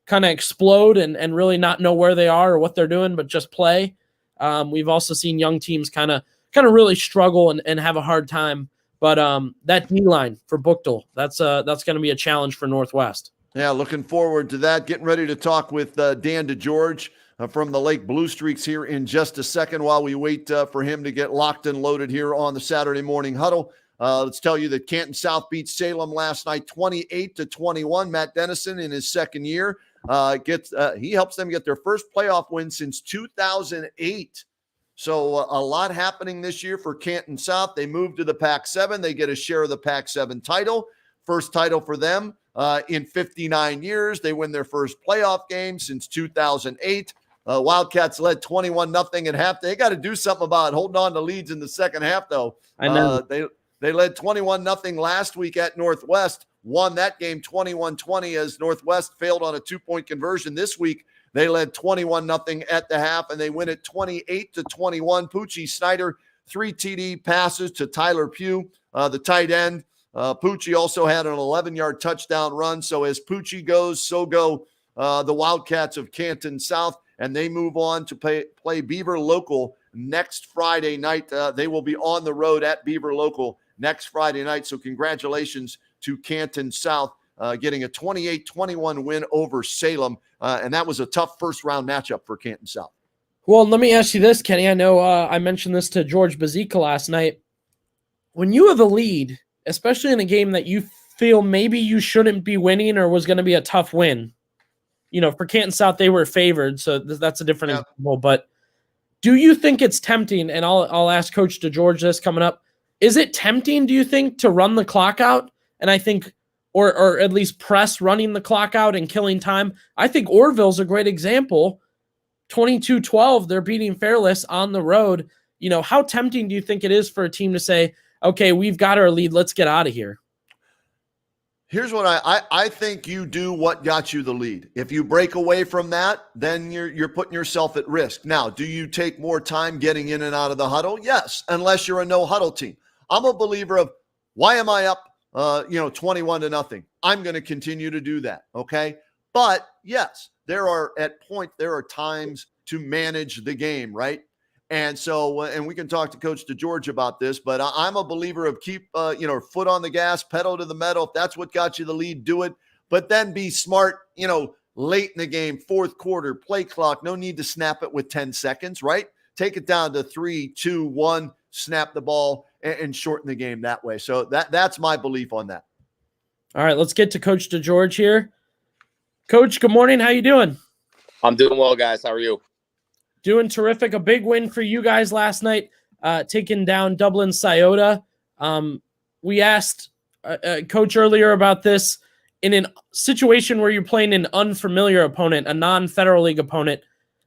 kind of explode and really not know where they are or what they're doing, but just play. We've also seen young teams kind of really struggle and have a hard time. But that D-line for Buchtel, that's going to be a challenge for Northwest. Yeah, looking forward to that. Getting ready to talk with Dan DeGeorge from the Lake Blue Streaks here in just a second while we wait for him to get locked and loaded here on the Saturday morning huddle. Let's tell you that Canton South beat Salem last night 28-21. Matt Dennison in his second year he helps them get their first playoff win since 2008. So a lot happening this year for Canton South. They moved to the Pac-7. They get a share of the Pac-7 title. First title for them in 59 years. They win their first playoff game since 2008. Wildcats led 21-0 at half. They got to do something about holding on to leads in the second half, though. I know. They led 21-0 last week at Northwest, won that game 21-20 as Northwest failed on a 2-point conversion. This week, they led 21-0 at the half, and they win it 28-21. Poochie Snyder, 3 TD passes to Tyler Pugh, the tight end. Poochie also had an 11-yard touchdown run. So as Poochie goes, so go the Wildcats of Canton South, and they move on to play Beaver Local next Friday night. They will be on the road at Beaver Local next Friday night. So congratulations to Canton South getting a 28-21 win over Salem. And that was a tough first-round matchup for Canton South. Well, let me ask you this, Kenny. I know I mentioned this to George Bazika last night. When you have a lead, especially in a game that you feel maybe you shouldn't be winning or was going to be a tough win, for Canton South, they were favored, so that's a different example. But Do you think it's tempting? And I'll ask Coach DeGeorge this coming up. Is it tempting, do you think, to run the clock out? And I think, or at least press running the clock out and killing time. I think Orville's a great example. 22-12, they're beating Fairless on the road. You know, how tempting do you think it is for a team to say, okay, we've got our lead, let's get out of here? Here's what I think you do what got you the lead. If you break away from that, then you're putting yourself at risk. Now, do you take more time getting in and out of the huddle? Yes, unless you're a no huddle team. I'm a believer of, why am I up 21-0? I'm going to continue to do that, okay? But yes, there are times to manage the game, right? And so, and we can talk to Coach DeGeorge about this, but I'm a believer of keep, foot on the gas, pedal to the metal. If that's what got you the lead, do it. But then be smart, late in the game, fourth quarter, play clock. No need to snap it with 10 seconds, right? Take it down to 3, 2, 1, snap the ball and shorten the game that way. So that's my belief on that. All right, let's get to Coach DeGeorge here. Coach, good morning. How you doing? I'm doing well, guys. How are you? Doing terrific. A big win for you guys last night, taking down Dublin Scioto. We asked Coach earlier about this. In a situation where you're playing an unfamiliar opponent, a non-Federal League opponent,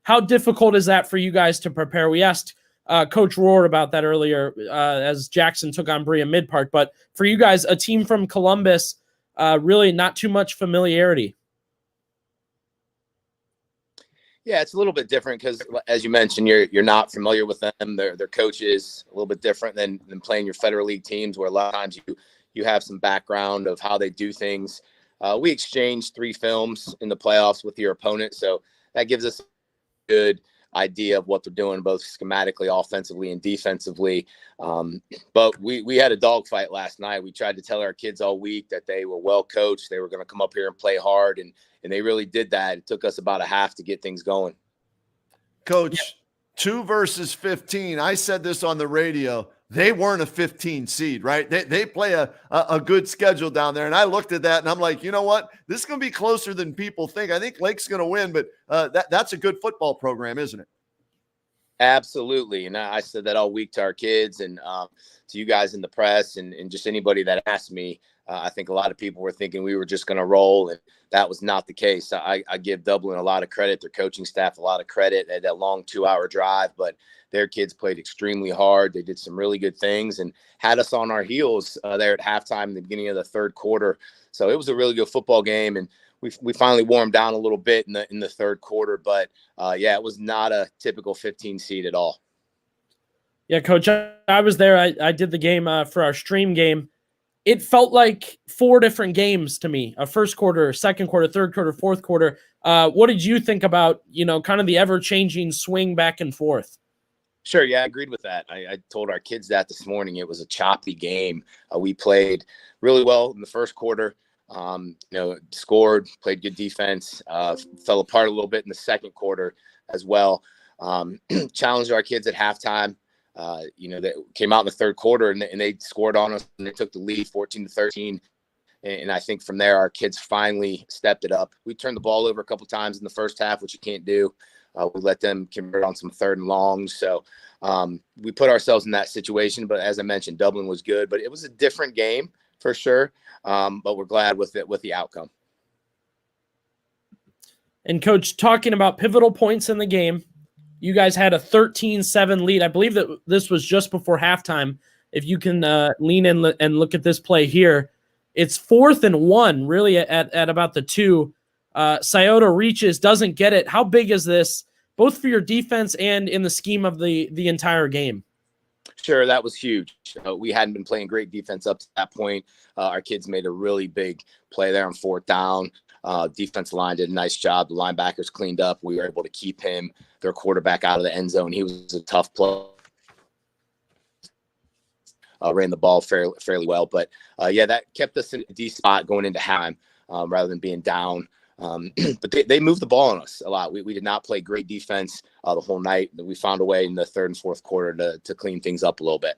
how difficult is that for you guys to prepare? We asked Coach Rohr about that earlier as Jackson took on Brea Mid-Park. But for you guys, a team from Columbus, really not too much familiarity. Yeah, it's a little bit different because, as you mentioned, you're not familiar with them. Their coach is a little bit different than playing your Federal League teams, where a lot of times you have some background of how they do things. We exchanged 3 films in the playoffs with your opponent, so that gives us a good idea of what they're doing, both schematically, offensively, and defensively. But we had a dogfight last night. We tried to tell our kids all week that they were well coached. They were going to come up here and play hard, and they really did that. It took us about a half to get things going. Coach, 2 versus 15. I said this on the radio. They weren't a 15 seed, right? They play a good schedule down there. And I looked at that and I'm like, you know what? This is going to be closer than people think. I think Lake's going to win, but that's a good football program, isn't it? Absolutely. And I said that all week to our kids and to you guys in the press and just anybody that asked me. I think a lot of people were thinking we were just going to roll, and that was not the case. I give Dublin a lot of credit, their coaching staff a lot of credit at that long 2-hour drive, but their kids played extremely hard. They did some really good things and had us on our heels there at halftime in the beginning of the third quarter. So it was a really good football game, and we finally warmed down a little bit in the third quarter. But, it was not a typical 15 seed at all. Yeah, Coach, I was there. I did the game for our stream game. It felt like 4 different games to me, a first quarter, second quarter, third quarter, fourth quarter. What did you think about, kind of the ever-changing swing back and forth? Sure. Yeah, I agreed with that. I told our kids that this morning. It was a choppy game. We played really well in the first quarter, scored, played good defense, fell apart a little bit in the second quarter as well. Challenged our kids at halftime. They came out in the third quarter and they scored on us and they took the lead 14-13. And I think from there, our kids finally stepped it up. We turned the ball over a couple times in the first half, which you can't do. We let them convert on some 3rd and longs. So we put ourselves in that situation. But as I mentioned, Dublin was good, but it was a different game for sure. But we're glad with the outcome. And Coach, talking about pivotal points in the game, you guys had a 13-7 lead. I believe that this was just before halftime. If you can lean in and look at this play here, it's 4th and 1, really at about the 2. Scioto reaches, doesn't get it. How big is this, both for your defense and in the scheme of the entire game? Sure, that was huge. We hadn't been playing great defense up to that point. Our kids made a really big play there on 4th down. Defensive line did a nice job. The linebackers cleaned up. We were able to keep their quarterback, out of the end zone. He was a tough play. Ran the ball fairly well. But, that kept us in a decent spot going into halftime rather than being down. But they moved the ball on us a lot. We did not play great defense the whole night. We found a way in the 3rd and 4th quarter to clean things up a little bit.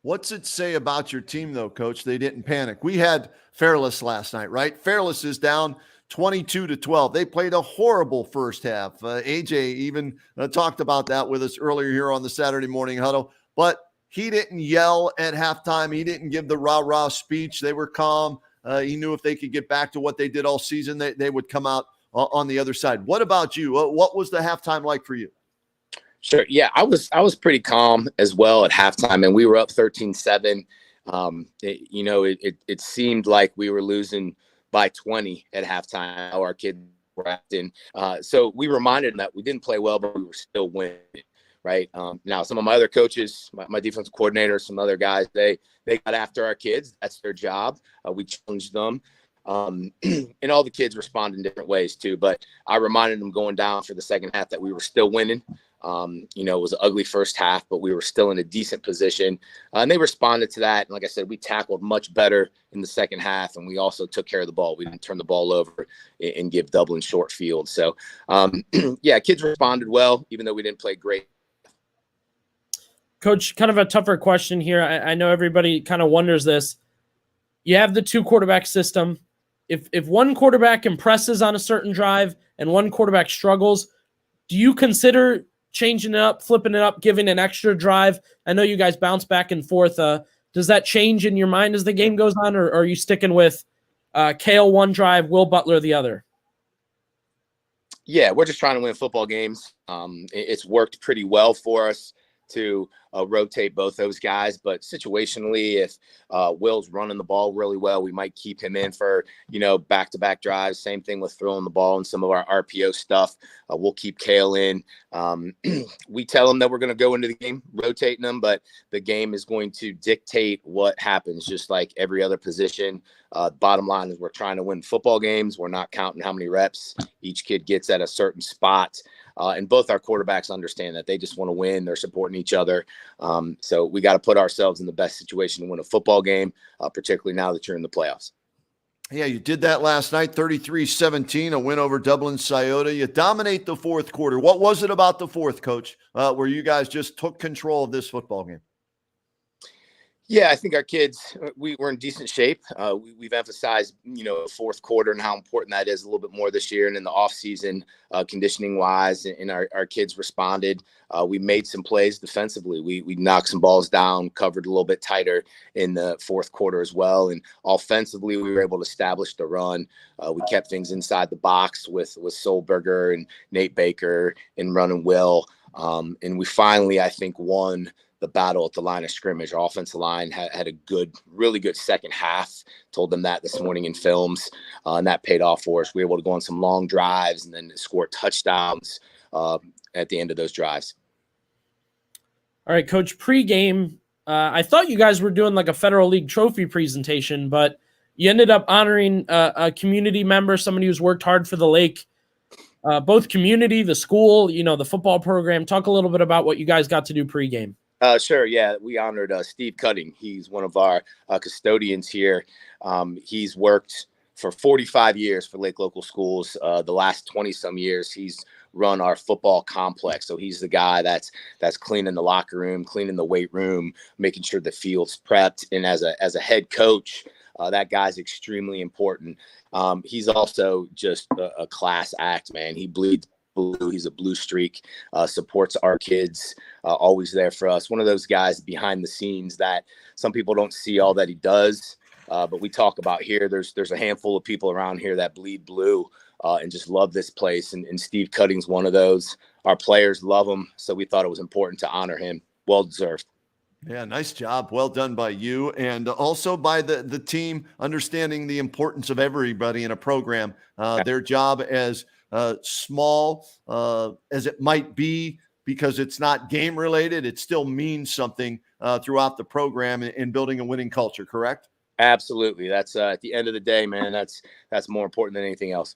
What's it say about your team, though, Coach? They didn't panic. We had Fairless last night, right? Fairless is down 22-12. They played a horrible first half. AJ even talked about that with us earlier here on the Saturday morning huddle, but he didn't yell at halftime. He didn't give the rah-rah speech. They were calm. He knew if they could get back to what they did all season, they would come out on the other side. What about you? What was the halftime like for you? Sure. Yeah, I was pretty calm as well at halftime, and we were up 13-7. It seemed like we were losing by 20 at halftime. How our kids were acting. So we reminded them that we didn't play well, but we were still winning. Right. Now, some of my other coaches, my defensive coordinators, some other guys, they got after our kids. That's their job. We challenged them. And all the kids respond in different ways too. But I reminded them going down for the second half that we were still winning. It was an ugly first half, but we were still in a decent position. And they responded to that. And like I said, we tackled much better in the second half, and we also took care of the ball. We didn't turn the ball over and give Dublin short field. So, kids responded well, even though we didn't play great. Coach, kind of a tougher question here. I know everybody kind of wonders this. You have the 2-quarterback system. If one quarterback impresses on a certain drive and one quarterback struggles, do you consider changing it up, flipping it up, giving an extra drive? I know you guys bounce back and forth. Does that change in your mind as the game goes on, or are you sticking with Kale one drive, Will Butler the other? Yeah, we're just trying to win football games. It's worked pretty well for us to rotate both those guys. But situationally, if Will's running the ball really well, we might keep him in for, back-to-back drives. Same thing with throwing the ball and some of our RPO stuff. We'll keep Kale in. We tell him that we're going to go into the game rotating them, but the game is going to dictate what happens, just like every other position. Bottom line is we're trying to win football games. We're not counting how many reps each kid gets at a certain spot. And both our quarterbacks understand that. They just want to win. They're supporting each other. So we got to put ourselves in the best situation to win a football game, particularly now that you're in the playoffs. Yeah, you did that last night, 33-17, a win over Dublin Scioto. You dominate the fourth quarter. What was it about the fourth, Coach, where you guys just took control of this football game? Yeah, I think our kids, we're in decent shape. We've emphasized, the fourth quarter and how important that is a little bit more this year. And in the off season, conditioning wise, and our kids responded. We made some plays defensively. We knocked some balls down, covered a little bit tighter in the fourth quarter as well. And offensively, we were able to establish the run. We kept things inside the box with Solberger and Nate Baker and running Will. And we finally, I think, won the battle at the line of scrimmage. Our offensive line had a really good second half. Told them that this morning in films, and that paid off for us. We were able to go on some long drives and then score touchdowns at the end of those drives. All right, Coach, pregame, I thought you guys were doing like a Federal League trophy presentation, but you ended up honoring a community member, somebody who's worked hard for the Lake. Both community, the school, the football program. Talk a little bit about what you guys got to do pregame. Sure. Yeah, we honored Steve Cutting. He's one of our custodians here. He's worked for 45 years for Lake Local Schools. The last 20 some years, he's run our football complex. So he's the guy that's cleaning the locker room, cleaning the weight room, making sure the field's prepped. And as a head coach, that guy's extremely important. He's also just a class act, man. He bleeds blue. He's a blue streak, supports our kids, always there for us. One of those guys behind the scenes that some people don't see all that he does, but we talk about here. There's a handful of people around here that bleed blue and just love this place. And Steve Cutting's one of those. Our players love him, so we thought it was important to honor him. Well deserved. Yeah, nice job. Well done by you, and also by the team understanding the importance of everybody in a program. Their job as small as it might be, because it's not game related, it still means something throughout the program in building a winning culture, correct? Absolutely. That's at the end of the day, man, that's more important than anything else.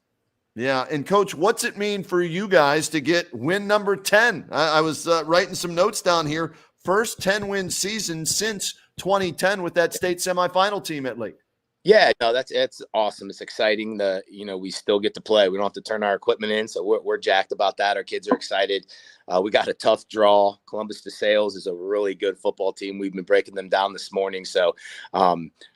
Yeah. And Coach, what's it mean for you guys to get win number 10? I was writing some notes down here. First 10-win season since 2010 with that state semifinal team at Lake. Yeah, no, it's awesome. It's exciting. We still get to play. We don't have to turn our equipment in, so we're jacked about that. Our kids are excited. We got a tough draw. Columbus DeSales is a really good football team. We've been breaking them down this morning, so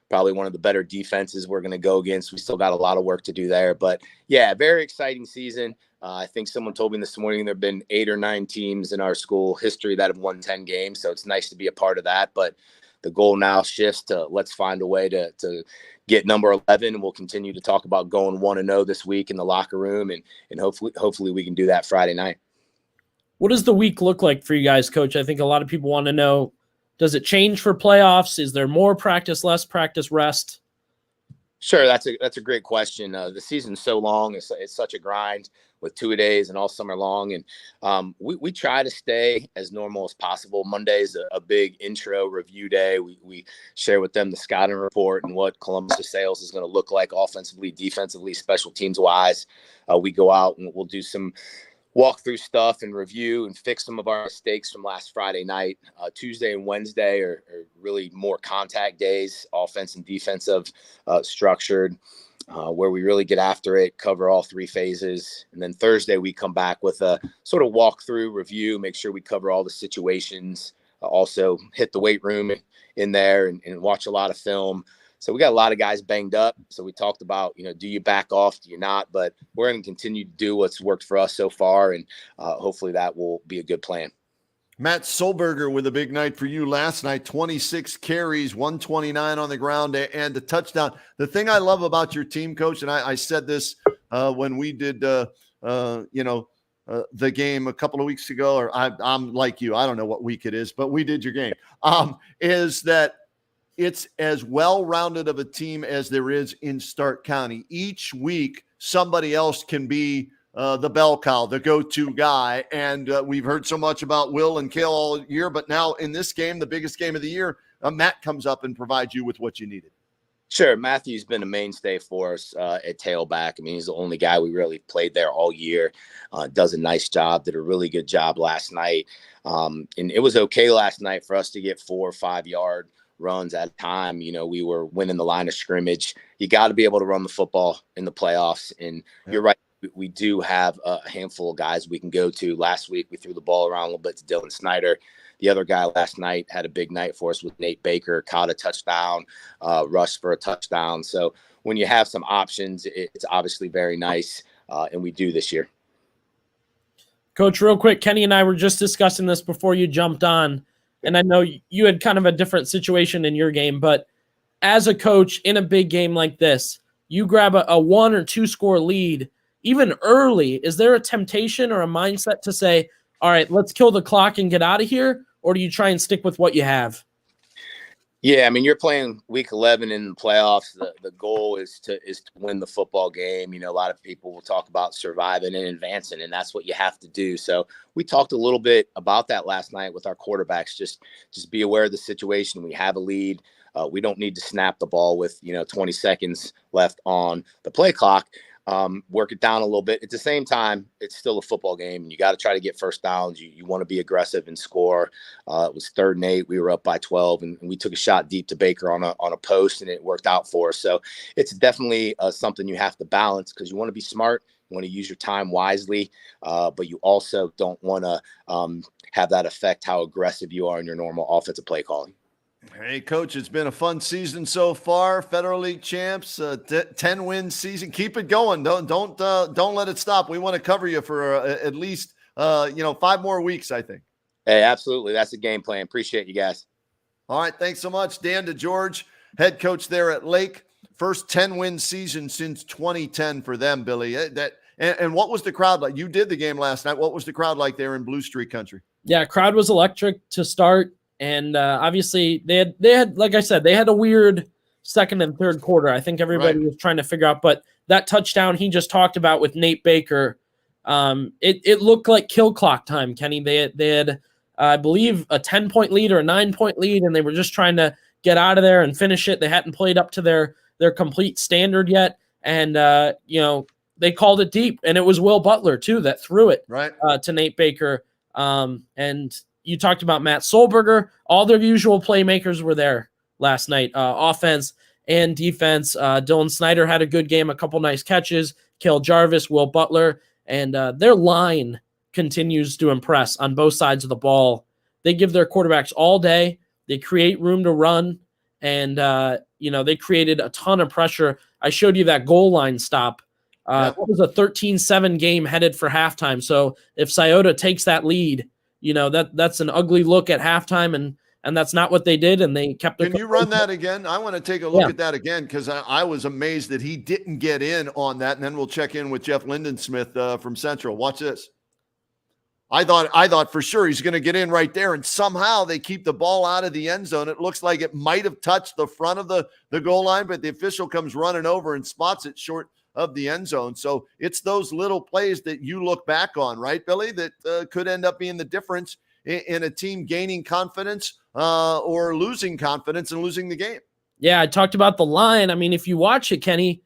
probably one of the better defenses we're going to go against. We still got a lot of work to do there. But, yeah, very exciting season. I think someone told me this morning there have been 8 or 9 teams in our school history that have won 10 games. So it's nice to be a part of that. But the goal now shifts to let's find a way to get number 11. We'll continue to talk about going 1-0 this week in the locker room. And hopefully we can do that Friday night. What does the week look like for you guys, Coach? I think a lot of people want to know, does it change for playoffs? Is there more practice, less practice, rest? Sure, that's a great question. The season's so long; it's such a grind with 2-a-days and all summer long. And we try to stay as normal as possible. Monday's a big intro review day. We share with them the scouting report and what Columbus sales is going to look like offensively, defensively, special teams wise. We go out and we'll do some walk through stuff and review and fix some of our mistakes from last Friday night. Tuesday and Wednesday are really more contact days, offense and defensive structured, where we really get after it, cover all 3 phases. And then Thursday, we come back with a sort of walk through review, make sure we cover all the situations, also hit the weight room in there and watch a lot of film. So we got a lot of guys banged up. So we talked about, do you back off? Do you not? But we're going to continue to do what's worked for us so far. And hopefully that will be a good plan. Matt Solberger with a big night for you last night, 26 carries, 129 on the ground and a touchdown. The thing I love about your team, Coach, and I said this when we did, the game a couple of weeks ago, or I'm like you, I don't know what week it is, but we did your game, is that it's as well-rounded of a team as there is in Stark County. Each week, somebody else can be the bell cow, the go-to guy. And we've heard so much about Will and Kale all year, but now in this game, the biggest game of the year, Matt comes up and provides you with what you needed. Sure. Matthew's been a mainstay for us at tailback. I mean, he's the only guy we really played there all year. Does a nice job, did a really good job last night. And it was okay last night for us to get 4 or 5 yard runs at a time. We were winning the line of scrimmage. You got to be able to run the football in the playoffs. And You're right. We do have a handful of guys we can go to. Last week, we threw the ball around a little bit to Dylan Snyder. The other guy last night had a big night for us with Nate Baker, caught a touchdown, rushed for a touchdown. So when you have some options, it's obviously very nice. And we do this year. Coach, real quick, Kenny and I were just discussing this before you jumped on. And I know you had kind of a different situation in your game, but as a coach in a big game like this, you grab a 1 or 2 score lead, even early. Is there a temptation or a mindset to say, all right, let's kill the clock and get out of here? Or do you try and stick with what you have? Yeah, I mean, you're playing week 11 in the playoffs. The goal is to win the football game. A lot of people will talk about surviving and advancing, and that's what you have to do. So we talked a little bit about that last night with our quarterbacks. Just be aware of the situation. We have a lead. We don't need to snap the ball with 20 seconds left on the play clock. Work it down a little bit. At the same time, it's still a football game, and you got to try to get first downs. You want to be aggressive and score. It was 3rd and 8. We were up by 12, and we took a shot deep to Baker on a post, and it worked out for us. So it's definitely something you have to balance because you want to be smart. You want to use your time wisely, but you also don't want to have that affect how aggressive you are in your normal offensive play calling. Hey, Coach, it's been a fun season so far. Federal League champs, 10-win season. Keep it going. Don't let it stop. We want to cover you for at least 5 more weeks, I think. Hey, absolutely. That's the game plan. Appreciate you guys. All right, thanks so much, Dan DeGeorge, head coach there at Lake. First 10-win season since 2010 for them, Billy. And what was the crowd like? You did the game last night. What was the crowd like there in Blue Street Country? Yeah, crowd was electric to start. And obviously they had, like I said, they had a weird second and third quarter. I think everybody was trying to figure out, but that touchdown he just talked about with Nate Baker, it looked like kill clock time, Kenny. They had, I believe, a 10-point lead or a 9-point lead, and they were just trying to get out of there and finish it. They hadn't played up to their complete standard yet. And, they called it deep, and it was Will Butler too, that threw it to Nate Baker. And you talked about Matt Solberger. All their usual playmakers were there last night, offense and defense. Dylan Snyder had a good game, a couple nice catches. Cale Jarvis, Will Butler, and their line continues to impress on both sides of the ball. They give their quarterbacks all day. They create room to run, and they created a ton of pressure. I showed you that goal line stop. It was a 13-7 game headed for halftime. So if Scioto takes that lead, that's an ugly look at halftime, and that's not what they did, and they kept it. Can you run that again? I want to take a look at that again, because I was amazed that he didn't get in on that, and then we'll check in with Jeff Lindesmith from Central. Watch this. I thought for sure he's going to get in right there, and somehow they keep the ball out of the end zone. It looks like it might have touched the front of the goal line, but the official comes running over and spots it short of the end zone. So it's those little plays that you look back on, right, Billy, that could end up being the difference in a team gaining confidence or losing confidence and losing the game. Yeah, I talked about the line. I mean, if you watch it, Kenny,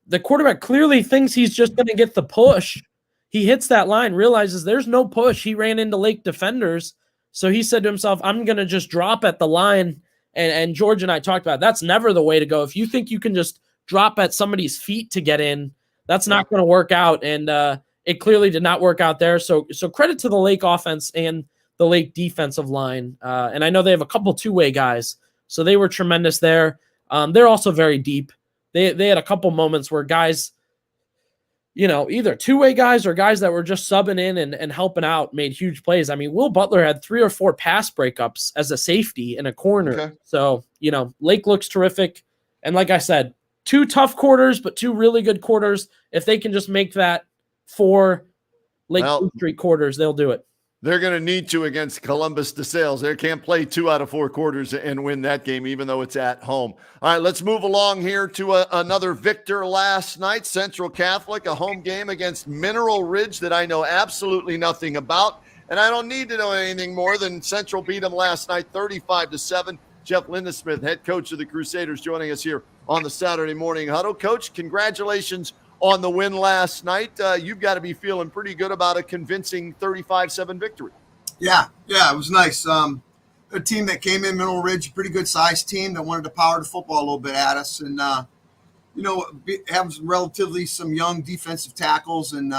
the quarterback clearly thinks he's just going to get the push. He hits that line, realizes there's no push. He ran into Lake defenders. So he said to himself, I'm going to just drop at the line. And George and I talked about it. That's never the way to go. If you think you can just drop at somebody's feet to get in, that's not going to work out. And it clearly did not work out there. So credit to the Lake offense and the Lake defensive line. And I know they have a couple two-way guys, so they were tremendous there. They're also very deep. They had a couple moments where guys, either two-way guys or guys that were just subbing in and helping out made huge plays. I mean, Will Butler had 3 or 4 pass breakups as a safety in a corner. Okay. So, Lake looks terrific. And like I said, 2 tough quarters, but 2 really good quarters. If they can just make that 4 Lake Street quarters, they'll do it. They're going to need to against Columbus DeSales. They can't play 2 out of 4 quarters and win that game, even though it's at home. All right, let's move along here to another victor last night. Central Catholic, a home game against Mineral Ridge that I know absolutely nothing about. And I don't need to know anything more than Central beat them last night, 35-7. Jeff Lindesmith, head coach of the Crusaders, joining us here on the Saturday Morning Huddle. Coach, congratulations on the win last night. You've got to be feeling pretty good about a convincing 35-7 victory. Yeah, it was nice. A team that came in, Mineral Ridge, pretty good sized team that wanted to power the football a little bit at us, and have relatively some young defensive tackles, and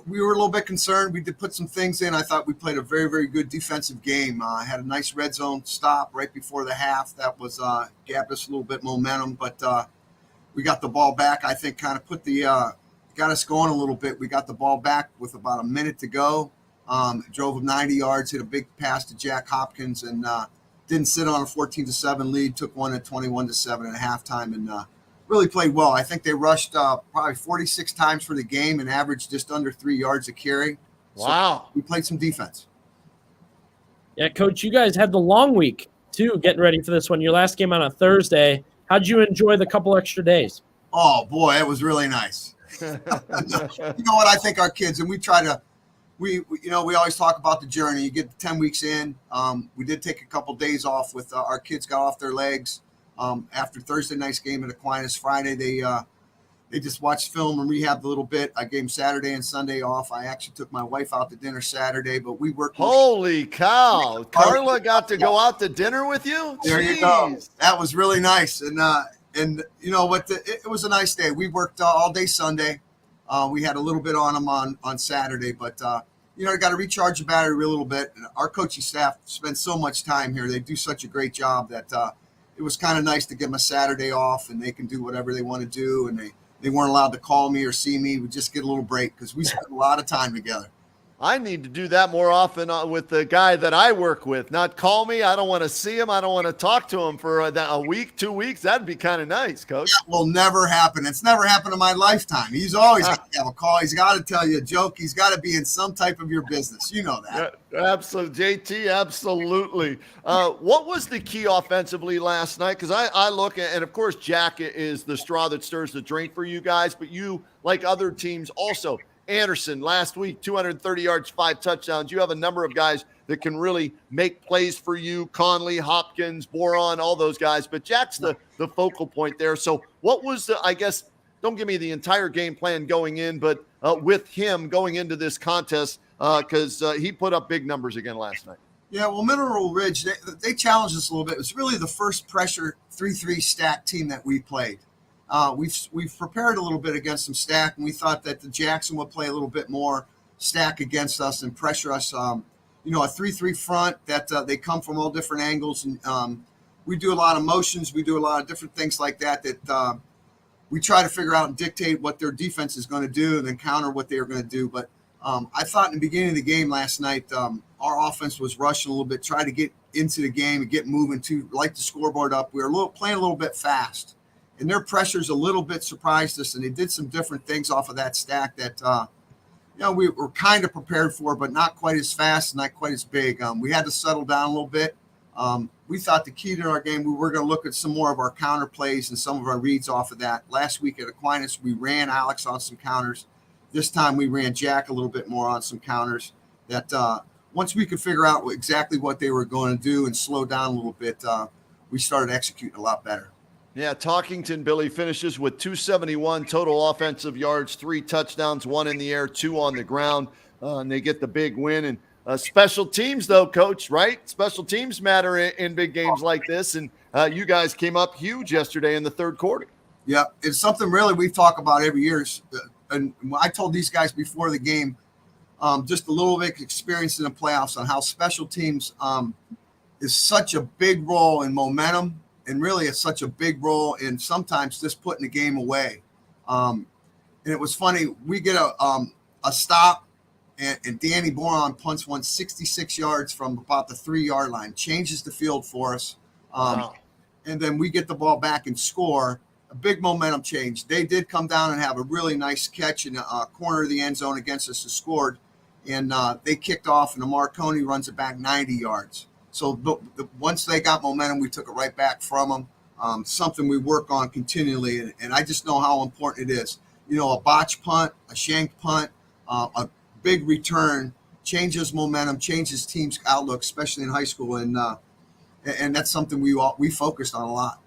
we were a little bit concerned. We did put some things in. I thought we played a very, very good defensive game. Had a nice red zone stop right before the half. That was gave us a little bit momentum, but we got the ball back. I think kind of put got us going a little bit. We got the ball back with about a minute to go. Drove them 90 yards, hit a big pass to Jack Hopkins, and didn't sit on a 14-7 lead. Took one at 21-7 at halftime, and really played well. I think they rushed probably 46 times for the game and averaged just under 3 yards a carry. Wow. So we played some defense. Yeah, Coach, you guys had the long week, too, getting ready for this one. Your last game on a Thursday. How'd you enjoy the couple extra days? Oh, boy, it was really nice. You know what? I think our kids, and we try to, we always talk about the journey. You get 10 weeks in. We did take a couple days off with our kids got off their legs after Thursday night's game at Aquinas. Friday, they just watched film and rehabbed a little bit. I gave them Saturday and Sunday off. I actually took my wife out to dinner Saturday, but we worked. Holy cow. Carla got to go out to dinner with you? There you go. That was really nice. And you know what? It was a nice day. We worked all day Sunday. We had a little bit on them on Saturday, but got to recharge the battery a little bit. And our coaching staff spends so much time here. They do such a great job that it was kind of nice to give them a Saturday off, and they can do whatever they want to do. And they weren't allowed to call me or see me. We just get a little break because we spent a lot of time together. I need to do that more often with the guy that I work with. Not call me. I don't want to see him. I don't want to talk to him for a week, 2 weeks. That'd be kind of nice, Coach. That will never happen. It's never happened in my lifetime. He's always got to have a call. He's got to tell you a joke. He's got to be in some type of your business. You know that. Yeah, absolutely. JT, absolutely. What was the key offensively last night? Because I look at, and of course, Jack is the straw that stirs the drink for you guys, but you, like other teams, also – Anderson last week, 230 yards, 5 touchdowns. You have a number of guys that can really make plays for you. Conley, Hopkins, Boron, all those guys. But Jack's the focal point there. So what was I guess, don't give me the entire game plan going in, but with him going into this contest, because he put up big numbers again last night. Yeah, well, Mineral Ridge, they challenged us a little bit. It was really the first pressure 3-3 stack team that we played. We've prepared a little bit against some stack, and we thought that the Jackson would play a little bit more stack against us and pressure us. A 3-3 front that they come from all different angles, and we do a lot of motions. We do a lot of different things like that we try to figure out and dictate what their defense is going to do and then counter what they are going to do. But I thought in the beginning of the game last night, our offense was rushing a little bit, trying to get into the game and get moving to light the scoreboard up. We were playing a little bit fast, and their pressures a little bit surprised us, and they did some different things off of that stack that we were kind of prepared for, but not quite as fast, not quite as big. We had to settle down a little bit. We thought the key to our game, we were going to look at some more of our counter plays and some of our reads off of that. Last week at Aquinas, we ran Alex on some counters. This time we ran Jack a little bit more on some counters that once we could figure out exactly what they were going to do and slow down a little bit, we started executing a lot better. Yeah, Talkington, Billy, finishes with 271 total offensive yards, 3 touchdowns, 1 in the air, 2 on the ground, and they get the big win. And special teams, though, Coach, right? Special teams matter in big games like this, and you guys came up huge yesterday in the third quarter. Yeah, it's something really we talk about every year. And I told these guys before the game, just a little bit experience in the playoffs on how special teams is such a big role in momentum, and really it's such a big role in sometimes just putting the game away. And it was funny, we get a stop, and Danny Boron punts one 66 yards from about the 3-yard line, changes the field for us. Wow. And then we get the ball back and score. A big momentum change. They did come down and have a really nice catch in a corner of the end zone against us and scored. And they kicked off, and Marconi runs it back 90 yards. So once they got momentum, we took it right back from them. Something we work on continually. And I just know how important it is. A botch punt, a shanked punt, a big return changes momentum, changes teams' outlook, especially in high school. And that's something we focused on a lot.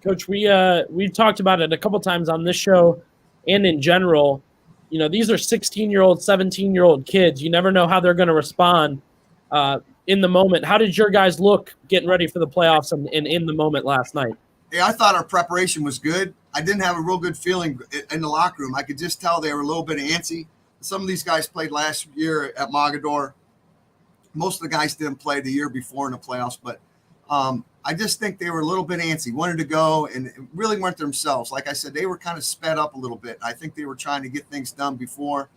Coach, we've talked about it a couple times on this show and in general. These are 16-year-old, 17-year-old kids. You never know how they're going to respond in the moment. How did your guys look getting ready for the playoffs and in the moment last night? Yeah, I thought our preparation was good. I didn't have a real good feeling in the locker room. I could just tell they were a little bit antsy. Some of these guys played last year at Mogador. Most of the guys didn't play the year before in the playoffs, but I just think they were a little bit antsy, wanted to go, and really weren't themselves. Like I said, they were kind of sped up a little bit. I think they were trying to get things done before.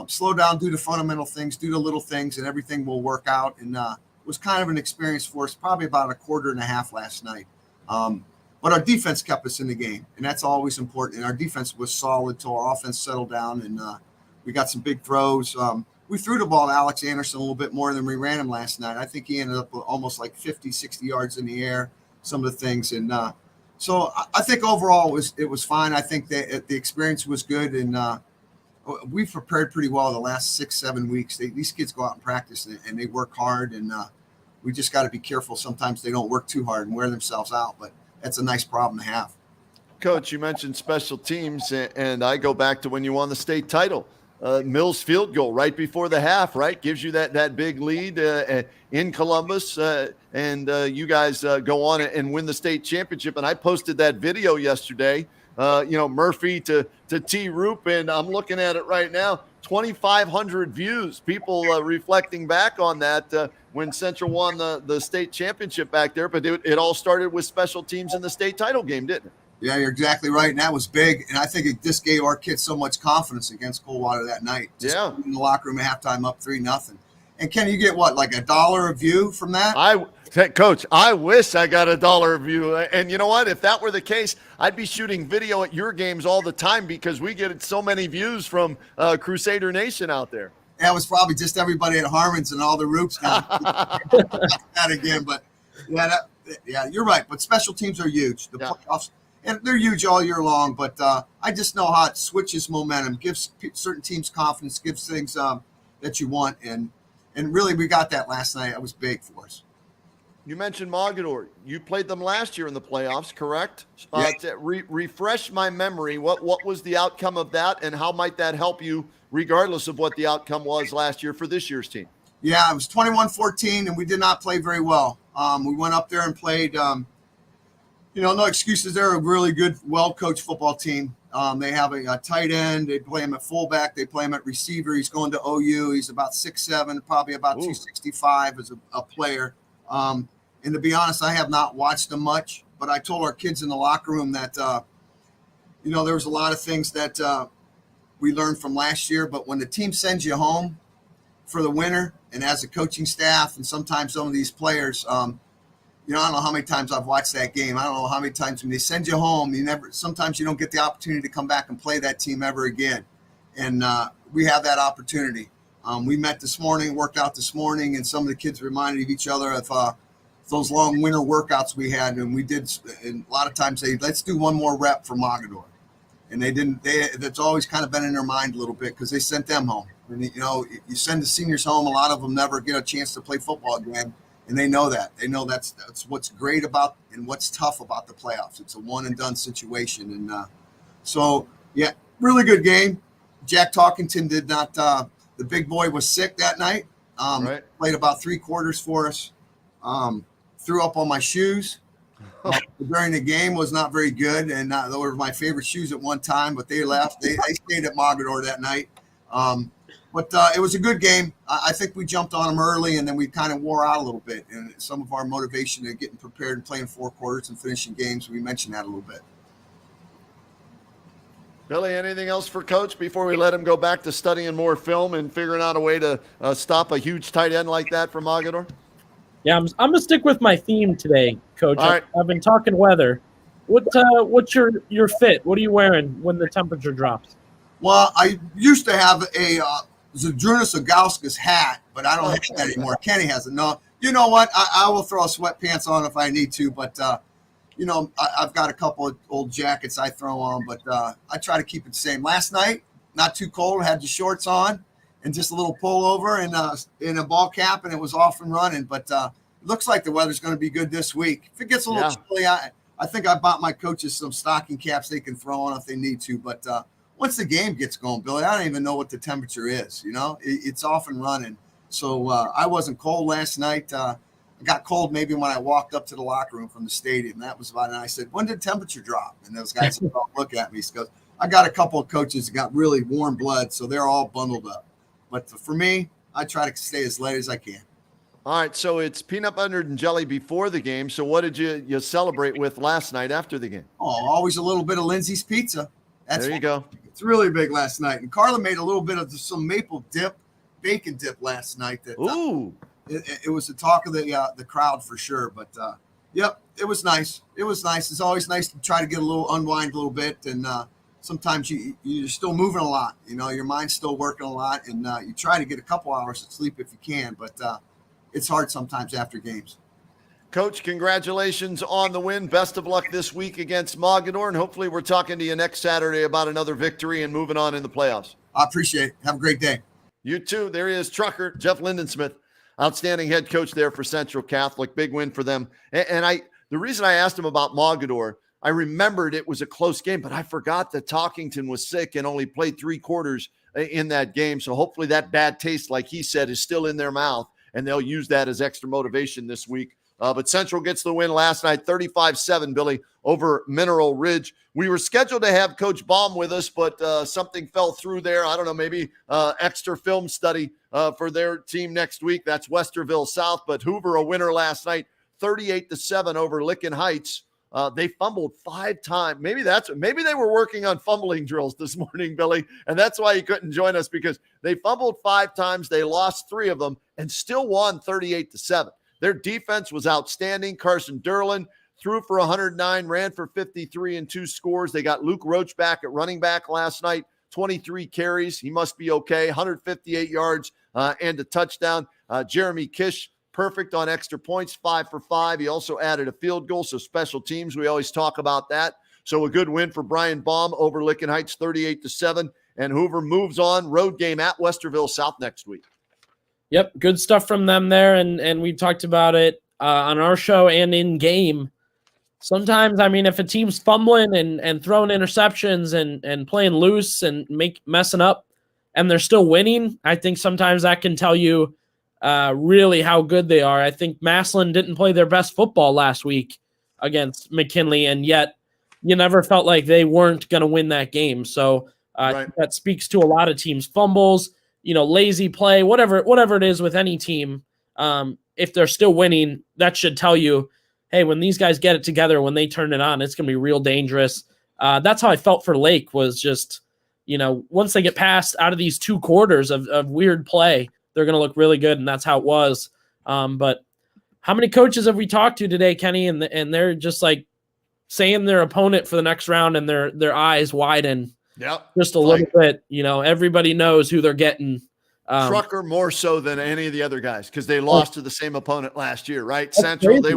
Slow down, do the fundamental things, do the little things, and everything will work out. And it was kind of an experience for us, probably about a quarter and a half last night. But our defense kept us in the game, and that's always important. And our defense was solid till our offense settled down, and we got some big throws. We threw the ball to Alex Anderson a little bit more than we ran him last night. I think he ended up with almost like 50, 60 yards in the air, some of the things. And so I think overall it was fine. I think that the experience was good. And we've prepared pretty well the last 6-7 weeks. These kids go out and practice, and they work hard. And we just got to be careful. Sometimes they don't work too hard and wear themselves out. But that's a nice problem to have. Coach, you mentioned special teams, and I go back to when you won the state title. Mills field goal right before the half, right? Gives you that big lead in Columbus, and you guys go on and win the state championship. And I posted that video yesterday, Murphy to T. Roop, and I'm looking at it right now, 2,500 views, people reflecting back on that when Central won the state championship back there. But it all started with special teams in the state title game, didn't it? Yeah, you're exactly right. And that was big. And I think it just gave our kids so much confidence against Coldwater that night. Just in the locker room at halftime up 3-0. And Ken, you get what, like $1 a view from that? Coach, I wish I got $1 a view. And you know what? If that were the case, I'd be shooting video at your games all the time because we get so many views from Crusader Nation out there. That was probably just everybody at Harmon's and all the Roops that again. But yeah, you're right. But special teams are huge. The playoffs. And they're huge all year long, but I just know how it switches momentum, gives certain teams confidence, gives things that you want, and really we got that last night. That was big for us. You mentioned Mogador. You played them last year in the playoffs, correct? Yeah. Refresh my memory. What was the outcome of that, and how might that help you, regardless of what the outcome was last year for this year's team? Yeah, it was 21-14, and we did not play very well. We went up there and played. No excuses. They're a really good, well-coached football team. They have a tight end. They play him at fullback. They play him at receiver. He's going to OU. He's about 6'7", probably about 265 as a player. And to be honest, I have not watched them much, but I told our kids in the locker room that, there was a lot of things that we learned from last year. But when the team sends you home for the winter, and as a coaching staff and sometimes some of these players, I don't know how many times I've watched that game. I don't know how many times when they send you home, sometimes you don't get the opportunity to come back and play that team ever again. And we have that opportunity. We met this morning, worked out this morning, and some of the kids reminded each other of those long winter workouts we had. And we did, and a lot of times let's do one more rep for Mogador. And they didn't, that's always kind of been in their mind a little bit because they sent them home. And, you send the seniors home, a lot of them never get a chance to play football again. And they know that. They know that's what's great about and what's tough about the playoffs. It's a one-and-done situation. And really good game. Jack Talkington did not the big boy was sick that night. Right. Played about 3 quarters for us. Threw up on my shoes. During the game was not very good. And those were my favorite shoes at one time, but they left. They stayed at Mogador that night. But it was a good game. I think we jumped on them early, and then we kind of wore out a little bit. And some of our motivation in getting prepared and playing 4 quarters and finishing games, we mentioned that a little bit. Billy, anything else for Coach before we let him go back to studying more film and figuring out a way to stop a huge tight end like that from Mogador? Yeah, I'm going to stick with my theme today, Coach. All right. I've been talking weather. What's your fit? What are you wearing when the temperature drops? Well, I used to have a Zdrunas Ogauskas hat, but I don't have that anymore. Kenny has it. No, you know what? I will throw sweatpants on if I need to, but I've got a couple of old jackets I throw on, but I try to keep it the same. Last night, not too cold, had the shorts on and just a little pullover and in a ball cap, and it was off and running. But it looks like the weather's going to be good this week. If it gets a little chilly, I think I bought my coaches some stocking caps they can throw on if they need to. But once the game gets going, Billy, I don't even know what the temperature is. It's off and running. So I wasn't cold last night. I got cold maybe when I walked up to the locker room from the stadium. That was about it. And I said, when did temperature drop? And those guys look at me. He goes, I got a couple of coaches that got really warm blood, so they're all bundled up. But for me, I try to stay as late as I can. All right, so it's peanut butter and jelly before the game. So what did you celebrate with last night after the game? Oh, always a little bit of Lindsay's Pizza. There you go. It's really big last night. And Carla made a little bit of some maple dip, bacon dip last night. Ooh. It was the talk of the crowd for sure. But, yep, it was nice. It was nice. It's always nice to try to get unwind a little bit. And sometimes you're still moving a lot. Your mind's still working a lot. And you try to get a couple hours of sleep if you can. But it's hard sometimes after games. Coach, congratulations on the win. Best of luck this week against Mogador. And hopefully we're talking to you next Saturday about another victory and moving on in the playoffs. I appreciate it. Have a great day. You too. There he is, Trucker, Jeff Lindesmith. Outstanding head coach there for Central Catholic. Big win for them. And the reason I asked him about Mogador, I remembered it was a close game, but I forgot that Talkington was sick and only played 3 quarters in that game. So hopefully that bad taste, like he said, is still in their mouth, and they'll use that as extra motivation this week. But Central gets the win last night, 35-7, Billy, over Mineral Ridge. We were scheduled to have Coach Baum with us, but something fell through there. I don't know, maybe extra film study for their team next week. That's Westerville South. But Hoover, a winner last night, 38-7 over Licking Heights. They fumbled 5 times. Maybe they were working on fumbling drills this morning, Billy, and that's why he couldn't join us, because they fumbled 5 times. They lost 3 of them and still won 38-7. Their defense was outstanding. Carson Derlin threw for 109, ran for 53 and 2 scores. They got Luke Roach back at running back last night, 23 carries. He must be okay. 158 yards and a touchdown. Jeremy Kish, perfect on extra points, 5 for 5. He also added a field goal, so special teams, we always talk about that. So a good win for Brian Baum over Licking Heights, 38-7. And Hoover moves on. Road game at Westerville South next week. Yep, good stuff from them there, and we talked about it on our show and in game. Sometimes, if a team's fumbling and throwing interceptions and playing loose and messing up, and they're still winning, I think sometimes that can tell you really how good they are. I think Massillon didn't play their best football last week against McKinley, and yet you never felt like they weren't going to win that game. So Right. that speaks to a lot of teams. Fumbles, lazy play, whatever it is with any team. if they're still winning, that should tell you, hey, when these guys get it together, when they turn it on, it's going to be real dangerous. That's how I felt for Lake, was just, once they get past out of these 2 quarters of weird play, they're going to look really good, and that's how it was. But how many coaches have we talked to today, Kenny, and they're just like saying their opponent for the next round, and their eyes widen just a little bit. Everybody knows who they're getting. Trucker more so than any of the other guys, because they lost to the same opponent last year, right? Central, crazy.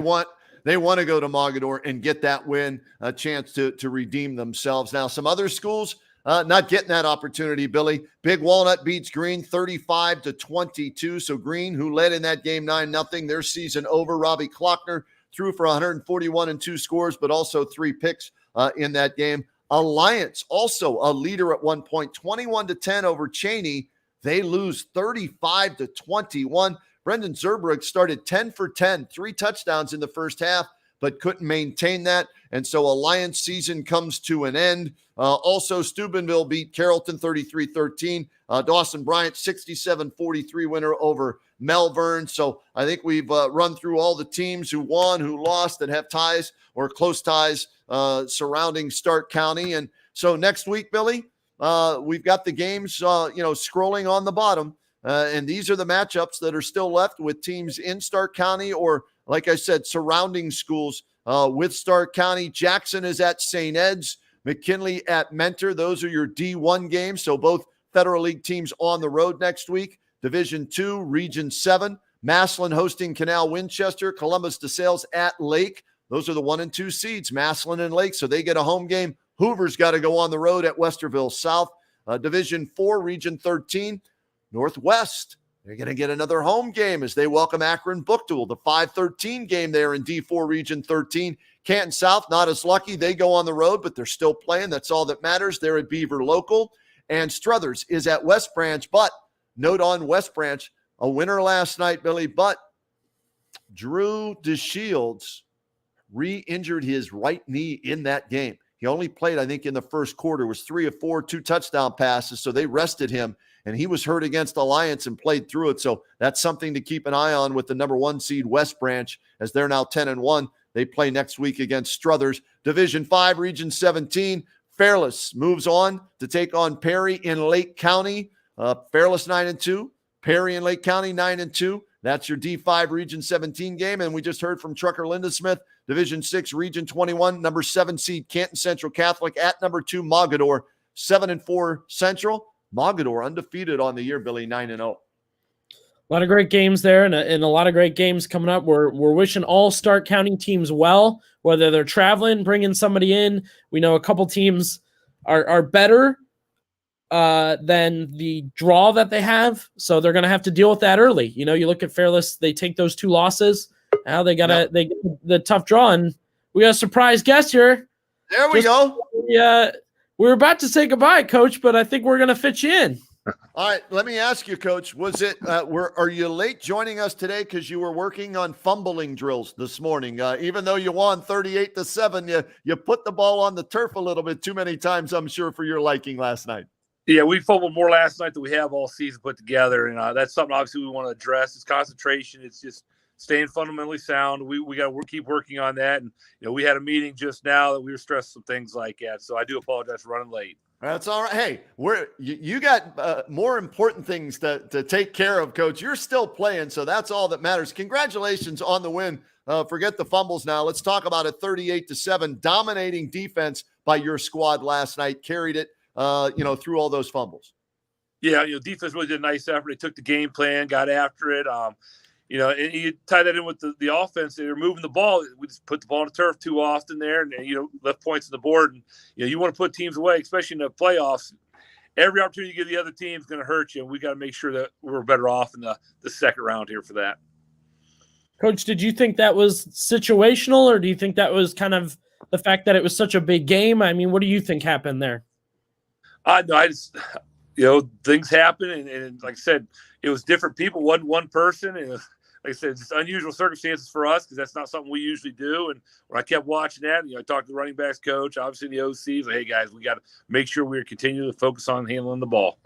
they want to go to Mogadore and get that win, a chance to redeem themselves. Now, some other schools not getting that opportunity, Billy. Big Walnut beats Green 35-22. So Green, who led in that game 9-0, their season over. Robbie Klockner threw for 141 and 2 scores, but also 3 picks in that game. Alliance, also a leader at one point, 21-10 over Cheney. They lose 35-21. Brendan Zerbrugg started 10 for 10, 3 touchdowns in the first half, but couldn't maintain that. And so Alliance season comes to an end. Also, Steubenville beat Carrollton 33-13. Dawson Bryant 67-43 winner over Melbourne. So I think we've run through all the teams who won, who lost, that have ties or close ties surrounding Stark County. And so next week, Billy, we've got the games, scrolling on the bottom. And these are the matchups that are still left with teams in Stark County or, like I said, surrounding schools with Stark County. Jackson is at St. Ed's, McKinley at Mentor. Those are your D1 games. So both Federal League teams on the road next week. Division 2, Region 7. Massillon hosting Canal Winchester. Columbus DeSales at Lake. Those are the 1 and 2 seeds, Massillon and Lake. So they get a home game. Hoover's got to go on the road at Westerville South. Division 4, Region 13. Northwest, they're going to get another home game as they welcome Akron Bookduel, the 5-13 game there in D4 Region 13. Canton South, not as lucky. They go on the road, but they're still playing. That's all that matters. They're at Beaver Local. And Struthers is at West Branch. But note on West Branch, a winner last night, Billy, but Drew DeShields re-injured his right knee in that game. He only played, I think, in the first quarter, was 3 of 4, 2 touchdown passes. So they rested him. And he was hurt against Alliance and played through it. So that's something to keep an eye on with the number 1 seed West Branch, as they're now 10-1. They play next week against Struthers. Division 5, Region 17. Fairless moves on to take on Perry in Lake County. Fairless 9-2. Perry in Lake County 9-2. That's your D5 Region 17 game. And we just heard from Trucker Lindesmith, Division 6, Region 21, number 7 seed Canton Central Catholic at number 2 Mogadore, 7-4 Central. Mogadore undefeated on the year, Billy, 9-0. A lot of great games there, and a lot of great games coming up. We're wishing all Stark County teams well, whether they're traveling, bringing somebody in. We know a couple teams are better than the draw that they have, so they're going to have to deal with that early. You look at Fairless; they take those 2 losses. Now they get the tough draw, and we got a surprise guest here. There we go. Yeah. We're about to say goodbye, Coach, but I think we're going to fit you in. All right, let me ask you, Coach, was it are you late joining us today because you were working on fumbling drills this morning? Even though you won 38-7, you put the ball on the turf a little bit too many times, I'm sure, for your liking last night. Yeah, we fumbled more last night than we have all season put together, and that's something obviously we want to address. It's concentration. It's just staying fundamentally sound. We got to keep working on that. And, we had a meeting just now that we were stressing some things like that. So I do apologize for running late. That's all right. Hey, you got more important things to take care of, Coach. You're still playing, so that's all that matters. Congratulations on the win. Forget the fumbles now. Let's talk about it. 38-7, dominating defense by your squad last night. Carried it, through all those fumbles. Yeah, defense really did a nice effort. They took the game plan, got after it. And you tie that in with the offense. They're moving the ball. We just put the ball on the turf too often there, and left points on the board. And you want to put teams away, especially in the playoffs. Every opportunity you give the other team is going to hurt you, and we got to make sure that we're better off in the second round here for that. Coach, did you think that was situational, or do you think that was kind of the fact that it was such a big game? I mean, what do you think happened there? No, I just things happen, and like I said, it was different people. Wasn't one person, and like I said, it's unusual circumstances for us because that's not something we usually do. And when I kept watching that, I talked to the running backs coach, obviously the OCs, like, hey guys, we got to make sure we're continuing to focus on handling the ball.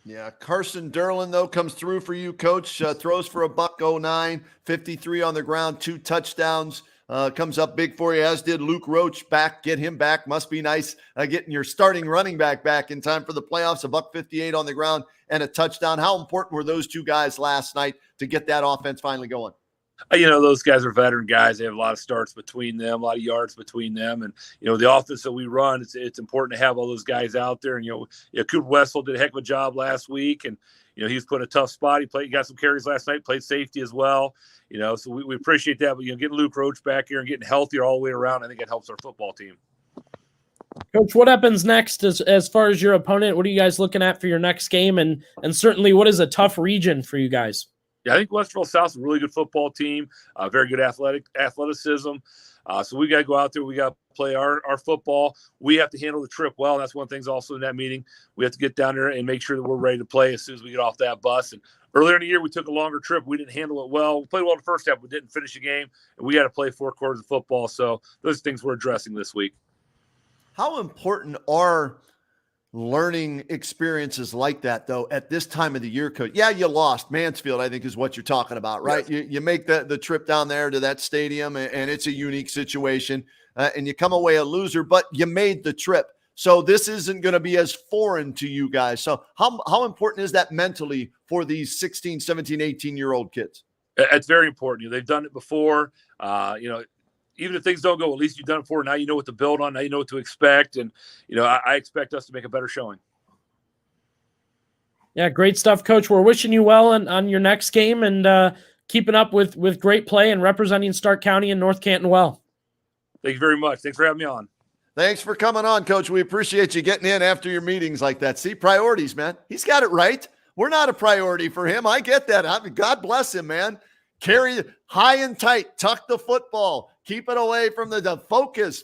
Yeah, Carson Derlin, though, comes through for you, Coach. Throws for a $109, 53 on the ground, 2 touchdowns. Comes up big for you, as did Luke Roach. Get him back. Must be nice getting your starting running back in time for the playoffs. A $158 on the ground and a touchdown. How important were those 2 guys last night to get that offense finally going? Those guys are veteran guys. They have a lot of starts between them, a lot of yards between them. And, the offense that we run, it's important to have all those guys out there. And, Cooper Wessel did a heck of a job last week. And, he was put in a tough spot. He got some carries last night, played safety as well. So we appreciate that. But, getting Luke Roach back here and getting healthier all the way around, I think it helps our football team. Coach, what happens next as far as your opponent? What are you guys looking at for your next game? And certainly, what is a tough region for you guys? Yeah, I think Westerville South's a really good football team, very good athleticism. So we got to go out there. We got to play our football. We have to handle the trip well. And that's one of the things also in that meeting. We have to get down there and make sure that we're ready to play as soon as we get off that bus. And earlier in the year, we took a longer trip. We didn't handle it well. We played well in the first half, but didn't finish the game. And we got to play 4 quarters of football. So those are things we're addressing this week. How important are learning experiences like that, though, at this time of the year, Coach? Yeah, you lost. Mansfield, I think, is what you're talking about, right? Yes. You make the trip down there to that stadium, and it's a unique situation, and you come away a loser, but you made the trip. So this isn't going to be as foreign to you guys. So how important is that mentally for these 16, 17, 18-year-old kids? It's very important. They've done it before. Even if things don't go, at least you've done it before. Now you know what to build on. Now you know what to expect. And, I expect us to make a better showing. Yeah, great stuff, Coach. We're wishing you well on your next game and keeping up with great play and representing Stark County and North Canton well. Thank you very much. Thanks for having me on. Thanks for coming on, Coach. We appreciate you getting in after your meetings like that. See, priorities, man. He's got it right. We're not a priority for him. I get that. God bless him, man. Carry high and tight, tuck the football, keep it away from the focus.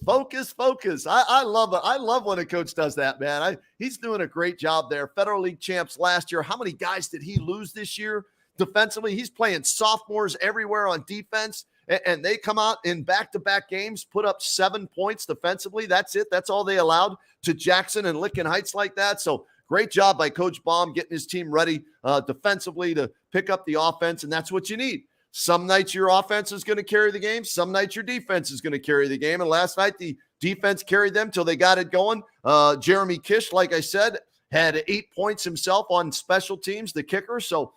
I love it. I love when a coach does that, man. He's doing a great job there. Federal League champs last year. How many guys did he lose this year defensively? He's playing sophomores everywhere on defense, and they come out in back-to-back games, put up 7 points defensively. That's it. That's all they allowed to Jackson and Licking Heights like that. So great job by Coach Baum getting his team ready defensively to pick up the offense, and that's what you need. Some nights your offense is going to carry the game. Some nights your defense is going to carry the game. And last night, the defense carried them till they got it going. Jeremy Kish, like I said, had 8 points himself on special teams, the kicker. So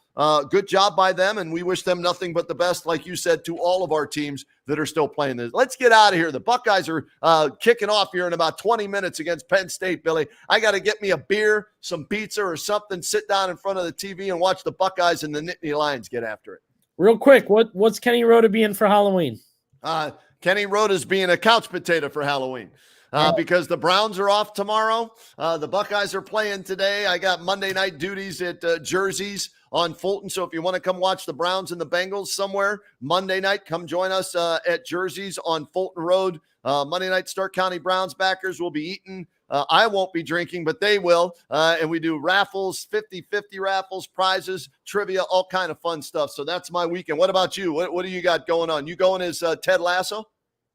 good job by them. And we wish them nothing but the best, like you said, to all of our teams that are still playing this. Let's get out of here. The Buckeyes are kicking off here in about 20 minutes against Penn State, Billy. I got to get me a beer, some pizza or something, sit down in front of the TV and watch the Buckeyes and the Nittany Lions get after it. Real quick, what's Kenny Rhoda being for Halloween? Kenny Rhoda's being a couch potato for Halloween because the Browns are off tomorrow. The Buckeyes are playing today. I got Monday night duties at Jersey's on Fulton. So if you want to come watch the Browns and the Bengals somewhere Monday night, come join us at Jersey's on Fulton Road. Monday night, Stark County Browns backers will be eating. I won't be drinking, but they will. And we do raffles, 50-50 raffles, prizes, trivia, all kind of fun stuff. So that's my weekend. What about you? What do you got going on? You going as Ted Lasso?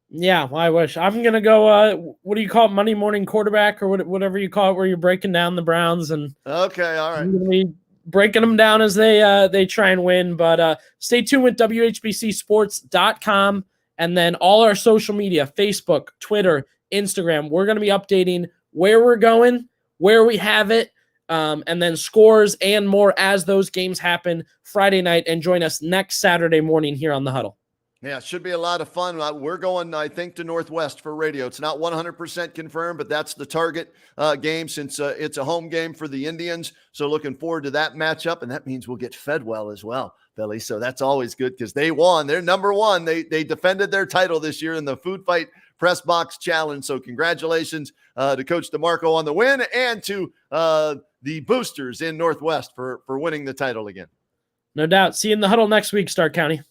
Yeah, well, I wish. I'm going to go, what do you call it, Monday morning quarterback or whatever you call it, where you're breaking down the Browns. And okay, all right. I'm going to be breaking them down as they try and win. But stay tuned with WHBCsports.com and then all our social media, Facebook, Twitter, Instagram. We're going to be updating where we're going, where we have it, and then scores and more as those games happen Friday night. And join us next Saturday morning here on the Huddle. Yeah, it should be a lot of fun. We're going, I think, to Northwest for radio. It's not 100% confirmed, but that's the target game since it's a home game for the Indians. So looking forward to that matchup, and that means we'll get fed well as well, Billy. So that's always good because they won. They're number one. They defended their title this year in the Food Fight Press Box Challenge. So congratulations to Coach DeMarco on the win and to the Boosters in Northwest for winning the title again. No doubt. See you in the Huddle next week, Stark County.